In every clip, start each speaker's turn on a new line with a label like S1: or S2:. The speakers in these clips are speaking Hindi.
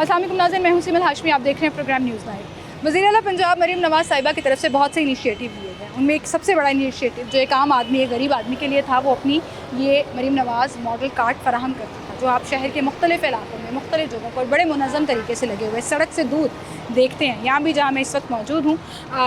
S1: अस्सलाम वालेकुम नाज़रीन, मैं हूं सिमल हाशमी। आप देख रहे हैं प्रोग्राम न्यूज़ लाइव। वज़ीर आला पंजाब मरीम नवाज़ साहिबा की तरफ से बहुत से इनिशिएटिव लिए गए। उनमें एक सबसे बड़ा इनिशिएटिव जो एक आम आदमी, एक गरीब आदमी के लिए था, वो अपनी ये मरीम नवाज़ मॉडल कार्ड फराहम करता था, जो आप शहर के मुख्तलिफ़ इलाकों में मुख्तलिफ़ जगहों पर बड़े मुनज़्ज़म तरीके से लगे हुए, सड़क से दूर देखते हैं। यहाँ भी जहाँ मैं इस वक्त मौजूद हूँ,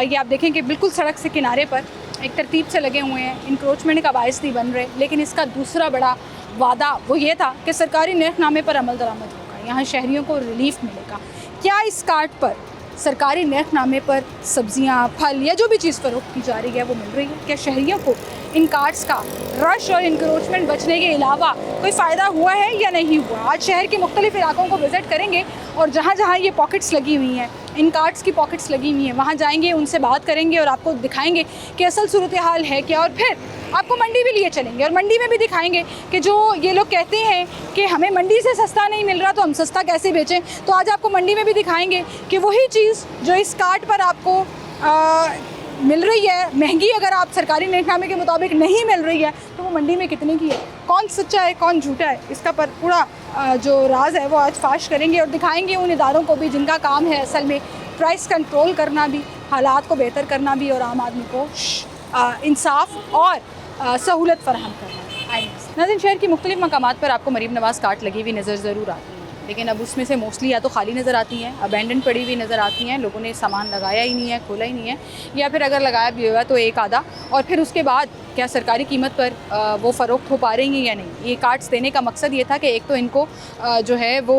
S1: ये आप देखें कि बिल्कुल सड़क से किनारे पर एक तरतीब से लगे हुए हैं। इंक्रोचमेंट का बायस नहीं बन रहे, लेकिन इसका दूसरा बड़ा वादा वो ये था कि सरकारी नेकनामे पर अमल दरामद होगा, यहाँ शहरियों को रिलीफ मिलेगा। क्या इस कार्ड पर सरकारी नेकनामे पर सब्जियां, फल या जो भी चीज़ फ़रोख्त की जा रही है वो मिल रही है? क्या शहरियों को इन कार्ड्स का रश और इंक्रोचमेंट बचने के अलावा कोई फ़ायदा हुआ है या नहीं हुआ? आज शहर के मुख्तलिफ इलाकों को विज़िट करेंगे और जहाँ जहाँ ये पॉकेट्स लगी हुई हैं, इन कार्ड्स की पॉकेट्स लगी हुई हैं, वहाँ जाएंगे, उनसे बात करेंगे और आपको दिखाएंगे कि असल सूरत हाल है क्या। और फिर आपको मंडी भी लिए चलेंगे और मंडी में भी दिखाएंगे कि जो ये लोग कहते हैं कि हमें मंडी से सस्ता नहीं मिल रहा तो हम सस्ता कैसे बेचें, तो आज आपको मंडी में भी दिखाएंगे कि वही चीज़ जो इस कार्ड पर आपको मिल रही है महंगी, अगर आप सरकारी नेकनामे के मुताबिक नहीं मिल रही है तो वो मंडी में कितने की है। कौन सच्चा है कौन झूठा है, इसका पर पूरा जो राज है वो आज फाश करेंगे और दिखाएंगे उन इदारों को भी जिनका काम है असल में प्राइस कंट्रोल करना भी, हालात को बेहतर करना भी और आम आदमी को इंसाफ और सहूलत फराहम करना। नाज़रीन, शहर की मुख्तलिफ मकामात पर आपको मरीम नवाज़ कार्ड लगी हुई नज़र ज़रूर आती है, लेकिन अब उसमें से मोस्टली या तो खाली नज़र आती हैं, अबेंडन पड़ी हुई नज़र आती हैं, लोगों ने सामान लगाया ही नहीं है, खोला ही नहीं है, या फिर अगर लगाया भी हुआ तो एक आधा। और फिर उसके बाद क्या सरकारी कीमत पर वो फ़रोख्त हो पा रही हैं या नहीं। ये कार्ड्स देने का मकसद ये था कि एक तो इनको जो है वो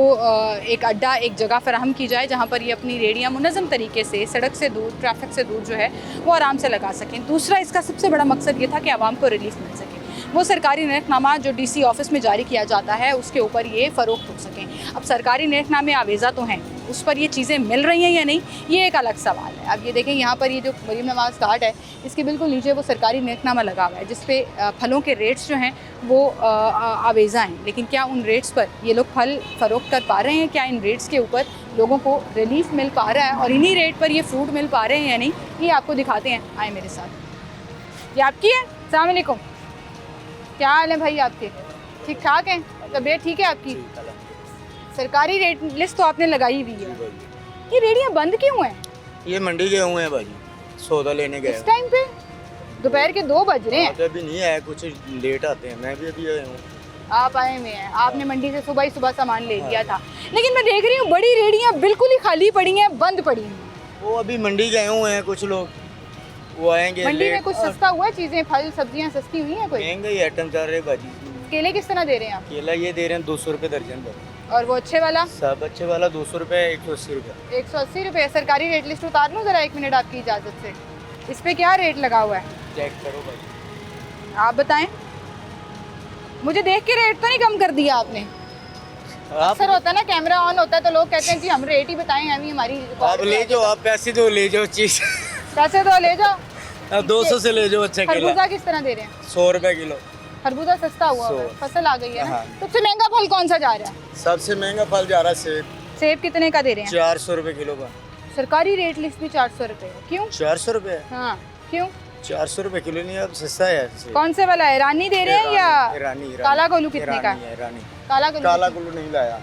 S1: एक अड्डा, एक जगह फराहम की जाए जहाँ पर ये अपनी रेडियाँ मुनज़्ज़म तरीके से सड़क से दूर, ट्रैफिक से दूर जो है वो आराम से लगा सकें। दूसरा इसका सबसे बड़ा मकसद ये था कि आवाम को रिलीफ मिल सके, वो सरकारी नेकनामा जो DC ऑफिस में जारी किया जाता है उसके ऊपर ये फ़रोख्त हो सकें। अब सरकारी नेकनामे आवेज़ा तो हैं, उस पर ये चीज़ें मिल रही हैं या नहीं, ये एक अलग सवाल है। अब ये देखें, यहाँ पर ये जो मरीम नवाज़ कार्ड है इसके बिल्कुल नीचे वो सरकारी नेकनामा लगा हुआ है जिस पे फलों के रेट्स जो हैं वो आवेज़ा हैं, लेकिन क्या उन रेट्स पर ये लोग फल फ़रोख्त कर पा रहे हैं? क्या इन रेट्स के ऊपर लोगों को रिलीफ मिल पा रहा है और इन्हीं रेट पर ये फ्रूट मिल पा रहे हैं या नहीं, ये आपको दिखाते हैं। आए मेरे साथ। ये आपकी है? अस्सलाम वालेकुम, क्या हाल है भाई आपके? ठीक ठाक हैं? तबीयत ठीक है आपकी? सरकारी रेट लिस्ट तो आपने लगाई हुई है, ये रेडियाँ बंद क्यों हैं?
S2: ये मंडी गए हुए हैं भाजी, सौदा लेने गए।
S1: इस टाइम पे दोपहर के 2 बज रहे हैं।
S2: अभी नहीं आया, कुछ लेट आते हैं, मैं भी अभी आया हूँ।
S1: आप आए हुए हैं, आपने मंडी से सुबह ही सुबह सामान ले लिया था, लेकिन मैं देख रही हूँ बड़ी रेडियाँ बिल्कुल ही खाली पड़ी हैं, बंद पड़ी हैं।
S2: वो अभी मंडी गए हुए हैं कुछ लोग, वो आएंगे।
S1: मंडी में कुछ सस्ता हुआ है? चीज़ें, फल सब्जियाँ सस्ती हुई हैं? कोई
S2: महंगे ही आइटम चल रहे भाजी।
S1: केले किस तरह दे रहे हैं आप?
S2: केला ये दे रहे हैं 200 रुपये दर्जन पर,
S1: और वो अच्छे वाला?
S2: सब अच्छे वाला 200 रुपये, 180 रुपये।
S1: 180 रुपये। सरकारी रेट लिस्ट उतार लूँ ज़रा, 1 मिनट आपकी इजाज़त से? इस पे क्या रेट लगा हुआ है
S2: चेक करो भाजी,
S1: आप बताएं। मुझे देख के रेट तो नहीं कम कर दिया आपने? अक्सर होता है ना, कैमरा ऑन होता है तो लोग कहते हैं जी हम रेट ही बताएं, हम ही हमारी
S2: आप ले जाओ, आप पैसे दो, ले जाओ चीज़।
S1: पैसे तो ले जाओ।
S2: 200 से ले जाओ अच्छा केला।
S1: खरबूजा किस तरह दे रहे हैं?
S2: 100 रुपये किलो।
S1: खरबूजा सस्ता हुआ है, फसल आ गई है ना।
S2: हाँ।
S1: सबसे महंगा फल कौन सा जा रहा है?
S2: सबसे महंगा फल जा रहा है सेब।
S1: सेब कितने का दे रहे हैं?
S2: 400 रुपये किलो का।
S1: सरकारी रेट लिस्ट भी 400 रुपये है। क्यों?
S2: 400 रुपये?
S1: हाँ, क्यों?
S2: 400 रुपये किलो नहीं, अब सस्ता है।
S1: कौन से वाला है? रानी दे रहे हैं या
S2: ईरानी?
S1: काला कोल्लू कितने का है?
S2: ईरानी।
S1: काला कोल्लू?
S2: काला कुल्लू नहीं लाया।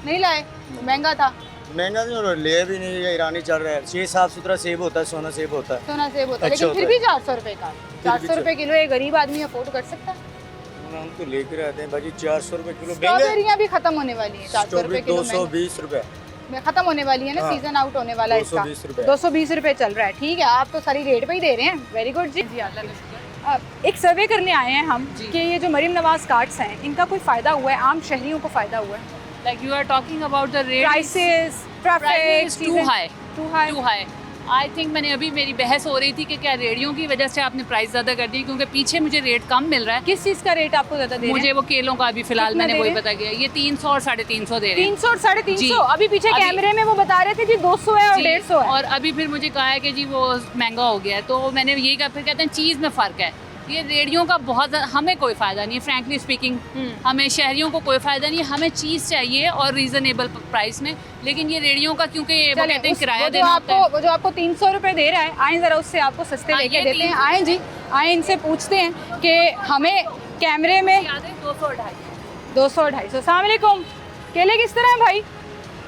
S1: नहीं लाए? महंगा था।
S2: महंगा नहीं, ले भी नहीं, ईरानी चल रहा है। ये साफ सुथरा सेब होता है, सोना सेब होता है।
S1: सोना सेब होता है,
S2: अच्छा
S1: लेकिन फिर भी 400 रुपये का। 400 रुपये किलो एक गरीब आदमी अफोर्ड कर सकता है?
S2: हम तो लेकर आते हैं भाजी, 400 रुपये किलो।
S1: स्ट्रॉबेरियाँ भी खत्म होने वाली है, 400 रुपये किलो
S2: 220 रुपये
S1: में खत्म होने वाली है ना।
S2: हाँ।
S1: सीजन आउट होने वाला है इसका।
S2: 220 रुपये।
S1: 220 रुपये चल रहा है। ठीक है, आप तो सारी रेट पे ही दे रहे हैं। वेरी गुड जी। एक सर्वे करने आए हैं हम कि ये जो मरीम नवाज कार्ड्स हैं इनका कोई फ़ायदा हुआ है, आम शहरियों को फ़ायदा हुआ है?
S3: Like you are talking about the rate.
S1: Prices, traffic
S3: is too high.
S1: Too high.
S3: Too high. I think मैंने अभी मेरी बहस हो रही थी कि क्या रेडियो की वजह से आपने प्राइस ज़्यादा कर दी, क्योंकि पीछे मुझे रेट कम मिल रहा है।
S1: किस चीज़ का रेट आपको ज़्यादा दे रहे हैं?
S3: मुझे वो केलों का अभी फिलहाल
S1: कितना
S3: मैंने
S1: दे
S3: वही
S1: रहे
S3: पता किया, ये 300 और 350 दे रहे हैं।
S1: 300 और 350?
S3: जी।
S1: अभी पीछे
S3: अभी-
S1: कैमरे में वो बता रहे थे जी 200 है और
S3: जी,
S1: 150 है।
S3: और अभी फिर मुझे कहा है कि जी वो महंगा हो गया है, तो मैंने यही कहा। फिर कहते हैं चीज़ में फ़र्क है। ये रेडियो का बहुत हमें कोई फ़ायदा नहीं है, फ्रैंकली स्पीकिंग। हमें शहरियों को कोई फ़ायदा नहीं है, हमें चीज़ चाहिए और रीज़नेबल प्राइस में। लेकिन ये रेडियो का क्योंकि वो कहते हैं किराया देना होता है।
S1: वो जो आपको 300 रुपये दे रहा है, आए ज़रा उससे आपको सस्ते
S3: हाँ,
S1: लेके
S3: ये
S1: देते हैं।
S3: 300
S1: आए जी, आए इनसे पूछते हैं कि हमें कैमरे में
S3: 200 250।
S1: 200 250। अस्सलाम वालेकुम, केले किस तरह हैं भाई?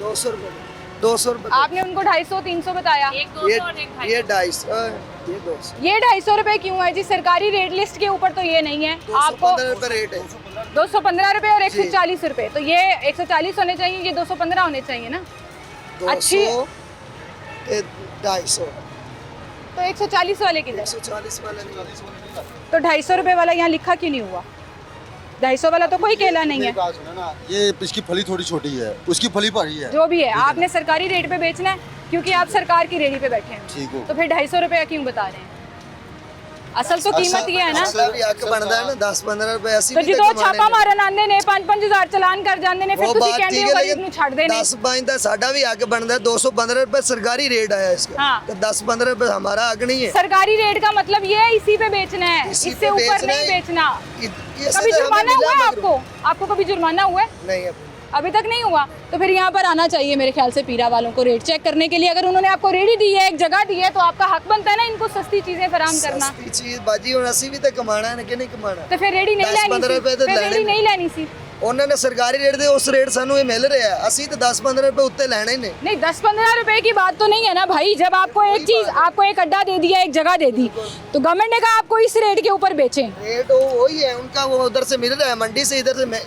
S4: 200 रुपये 200 रुपये
S1: आपने उनको 250-300 बताया,
S3: एक 200 और एक 250।
S4: ये 250 ये 200
S1: ये 250 रुपए क्यों है जी? सरकारी रेट लिस्ट के ऊपर तो ये नहीं है। आपको
S4: 215 रुपये रेट है
S1: 215 रुपए और 140 रुपए, तो ये 140 होने चाहिए, ये 215 होने चाहिए ना।
S4: 200 के 250
S1: तो 140 वाले किधर?
S4: 140 वाला नहीं
S1: तो 250 रुपए वाला यहाँ लिखा क्यों नहीं हुआ? 250 वाला तो कोई केला नहीं है।
S2: मेरी बात सुनो ना, ये इसकी फली थोड़ी छोटी है, उसकी फली बड़ी है।
S1: जो भी है, आपने सरकारी रेट पे बेचना है क्योंकि आप सरकार की रेडी पे बैठे हैं।
S2: ठीक हो।
S1: तो फिर 250 रुपए क्यों बता रहे हैं? असल तो कीमत ये है ना।
S4: असल भी आके बनता है ना 10-15 रुपए ऐसी
S1: तो
S4: भी
S1: जो
S4: कमाने
S1: छापा
S4: ने।
S1: मारन आंदे ने 5-5 हज़ार चलान कर जाते ने, फिर
S4: वो
S1: ਤੁਸੀਂ
S4: बात
S1: ਕਹਿੰਦੇ
S4: ठीक
S1: ਹੋ
S4: है
S1: ਗਰੀਬ ਨੂੰ ਛੱਡਦੇ ਨੇ।
S4: 10-5 ਦਾ ਸਾਡਾ ਵੀ ਆके बनता है 215 रुपए सरकारी रेट आया इसका
S1: हाँ।
S4: तो 10-15 रुपए हमारा हक नहीं है।
S1: सरकारी रेट का मतलब ये है इसी पे बेचना है,
S4: इसी
S1: इससे
S4: पे
S1: ऊपर
S4: बेचना
S1: नहीं
S4: है।
S1: बेचना।
S4: ये
S1: कभी
S4: सजा हमें
S1: जुर्माना
S4: मिला
S1: हुआ है
S4: मगर-
S1: आपको? आपको कभी जुर्माना हुआ है?
S4: नहीं अभी
S1: अभी तक नहीं हुआ। तो फिर यहाँ पर आना चाहिए मेरे ख्याल से पीरा वालों को रेट चेक करने के लिए। अगर उन्होंने आपको रेडी दी है, एक जगह दी है, तो आपका हक बनता है ना इनको सस्ती चीजें फराहम करना।
S4: सस्ती चीज बाजी ਹੁਣ ਅਸੀਂ ਵੀ ਤਾਂ ਕਮਾਣਾ ਹੈ ਕਿ ਨਹੀਂ ਕਮਾਣਾ।
S1: तो फिर रेडी नहीं
S4: 10-15
S1: लेनी
S4: रुपए
S1: सी,
S4: तो
S1: फिर
S4: लेने
S1: रेडी नहीं लेनी सी।
S4: ਉਹਨਾਂ ਨੇ ਸਰਕਾਰੀ ਰੇਟ ਦੇ ਉਸ ਰੇਟ ਸਾਨੂੰ ਇਹ ਮਿਲ ਰਿਹਾ ਹੈ ਅਸੀਂ ਤਾਂ 10-15 रुपए ਉੱਤੇ ਲੈਣੇ ਨੇ।
S1: नहीं 10-15 रुपए की बात तो नहीं है ना भाई। जब आपको एक चीज, आपको एक अड्डा दे दिया, एक जगह दे दी, तो गवर्नमेंट ने कहा आपको इस रेट के ऊपर बेचें।
S4: रेट वो वही है उनका, वो उधर से मिल रहा है मंडी से, इधर से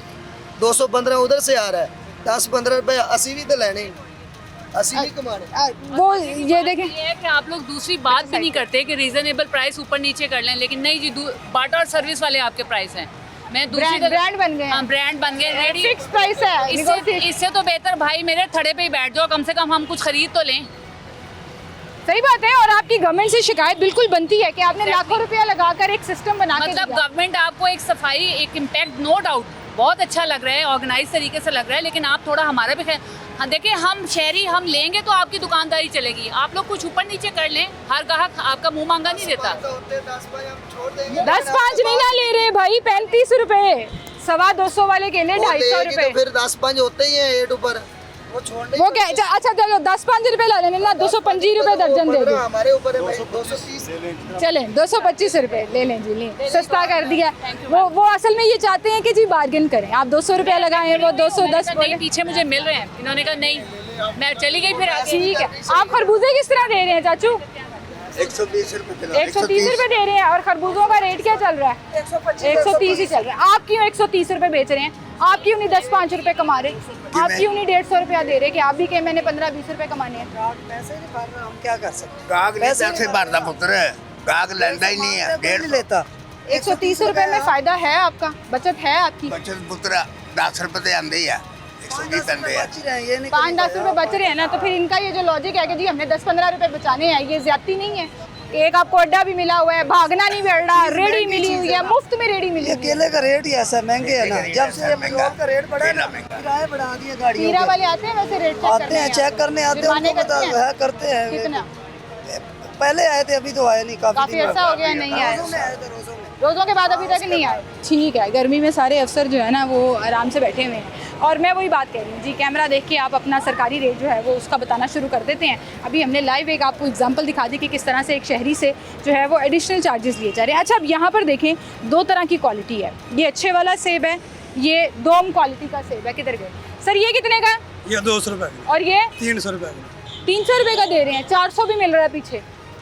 S4: 215 उधर से आ रहा है 10-15 रुपए ਅਸੀਂ भी तो लेने ही, ਅਸੀਂ भी कमाने।
S1: वो ये देखें,
S3: ये है कि आप लोग दूसरी बात भी नहीं करते कि रीजनेबल प्राइस ऊपर नीचे कर लें, लेकिन नहीं जी, बाटा और सर्विस वाले आपके प्राइस हैं। मैं दूसरी
S1: ब्रांड बन गए हैं।
S3: हाँ, ब्रांड बन गए रेडी।
S1: फिक्स प्राइस है।
S3: इससे तो बेहतर भाई मेरे थड़े पे ही बैठ जाओ, कम से कम हम कुछ खरीद तो लें।
S1: सही बात है। और आपकी गवर्नमेंट से शिकायत बिल्कुल बनती है कि आपने लाखों रुपया लगाकर एक सिस्टम बना के
S3: मतलब
S1: दिया।
S3: गवर्नमेंट आपको एक सफाई, एक इम्पैक्ट, नो डाउट बहुत अच्छा लग रहा है, ऑर्गेनाइज तरीके से लग रहा है, लेकिन आप थोड़ा हमारा भी हाँ देखिए, हम शहरी हम लेंगे तो आपकी दुकानदारी चलेगी। आप लोग कुछ ऊपर नीचे कर लें, हर ग्राहक आपका मुंह मांगा नहीं देता।
S1: 10-5 नहीं ना ले रहे भाई, 35 रुपए। 225 वाले केले 250 रुपए।
S4: फिर 10-5 होते ही हैं एट ऊपर, वो छोड़ने
S1: वो क्या? अच्छा चलो 10-5 रुपए ला लेने ना, 225 रुपए दर्जन दे दो।
S4: हमारे ऊपर है भाई 230।
S1: चलें 225 रुपए ले लें जी, लें, सस्ता कर दिया। वो असल में ये चाहते हैं कि जी बार्गेन करें, आप 200 रुपया लगाएं, वो 210
S3: नहीं,
S1: बोले।
S3: पीछे मुझे मिल रहे हैं, इन्होंने कहा नहीं, मैं चली गई फिर आगे।
S1: ठीक है। आप खरबूजे किस तरह दे रहे हैं चाचू?
S2: 120 रुपए किलो।
S1: 130 रुपए दे रहे हैं। और खरबूजों का रेट क्या चल रहा है? 130 ही चल रहा है। आप क्यों 130 रुपए बेच रहे हैं? आप क्यों नहीं 10-5 रुपए कमा रहे? आप क्यों नहीं 150 रुपया दे रहे कि आप भी कहे मैंने 15-20 रुपए कमाने हैं?
S4: पैसे नहीं भर रहे, हम क्या कर सकते?
S5: गाहक नहीं पैसे भरता पुत्र, गाहक लेंदा ही नहीं है।
S4: नहीं लेता।
S1: 130 रुपए में फायदा है आपका, बचत है आपकी।
S5: बचत पुत्र 10 रुपए तो आंदे ही है, 120 आंदे है।
S4: बच ही रहे हैं, ये नहीं
S1: 5-10 रुपए बच रहे हैं ना, तो फिर इनका ये जो लॉजिक है कि जी हमने 10-15 रुपए बचाने हैं, ये ज्यादती नहीं है? एक आपको अड्डा भी मिला हुआ है, भागना नहीं पड़ रहा, रेडी मिली हुई है, मुफ्त में रेडी मिली
S4: ये
S1: हुई है।
S4: केले का रेट ही ऐसा महंगे है ना,
S5: केले का
S4: जब
S5: रेट
S4: से
S5: ऐसा
S4: ये
S5: महंगा,
S4: पेट्रोल का रेट बढ़ा है ना,
S5: केला महंगा।
S4: किराए बढ़ा दिए गाड़ियों
S1: हीरा
S4: के।
S1: वाले आते हैं वैसे रेट चेक
S4: आते
S1: करने
S4: हैं, चेक करने आते हैं,
S1: जुर्माने
S4: उनको पता
S1: करते हैं?
S4: है, करते हैं।
S1: कितना?
S4: पहले आए थे, अभी तो आए नहीं,
S1: काफी
S4: दिन
S1: अर्सा हो गया नहीं आए।
S4: रोज़ों में आए थे, रोज़ों में।
S1: रोज़ों के बाद अभी तक नहीं आए। ठीक है, गर्मी में सारे अफसर जो है ना वो आराम से बैठे हुए हैं। और मैं वही बात कह रही हूँ जी, कैमरा देख के आप अपना सरकारी रेट जो है वो उसका बताना शुरू कर देते हैं। अभी हमने लाइव एक आपको एग्जांपल दिखा दी कि किस तरह से एक शहरी से जो है वो एडिशनल चार्जेस लिए जा रहे हैं। अच्छा, अब यहाँ पर देखें, दो तरह की क्वालिटी है। ये अच्छे वाला सेब है, ये दोम क्वालिटी का सेब है। किधर गए सर? ये कितने का?
S6: ये 200 रुपए
S1: और ये
S6: 300 रुपए किलो।
S1: 300 रुपये का दे रहे हैं। 400 भी मिल रहा है पीछे।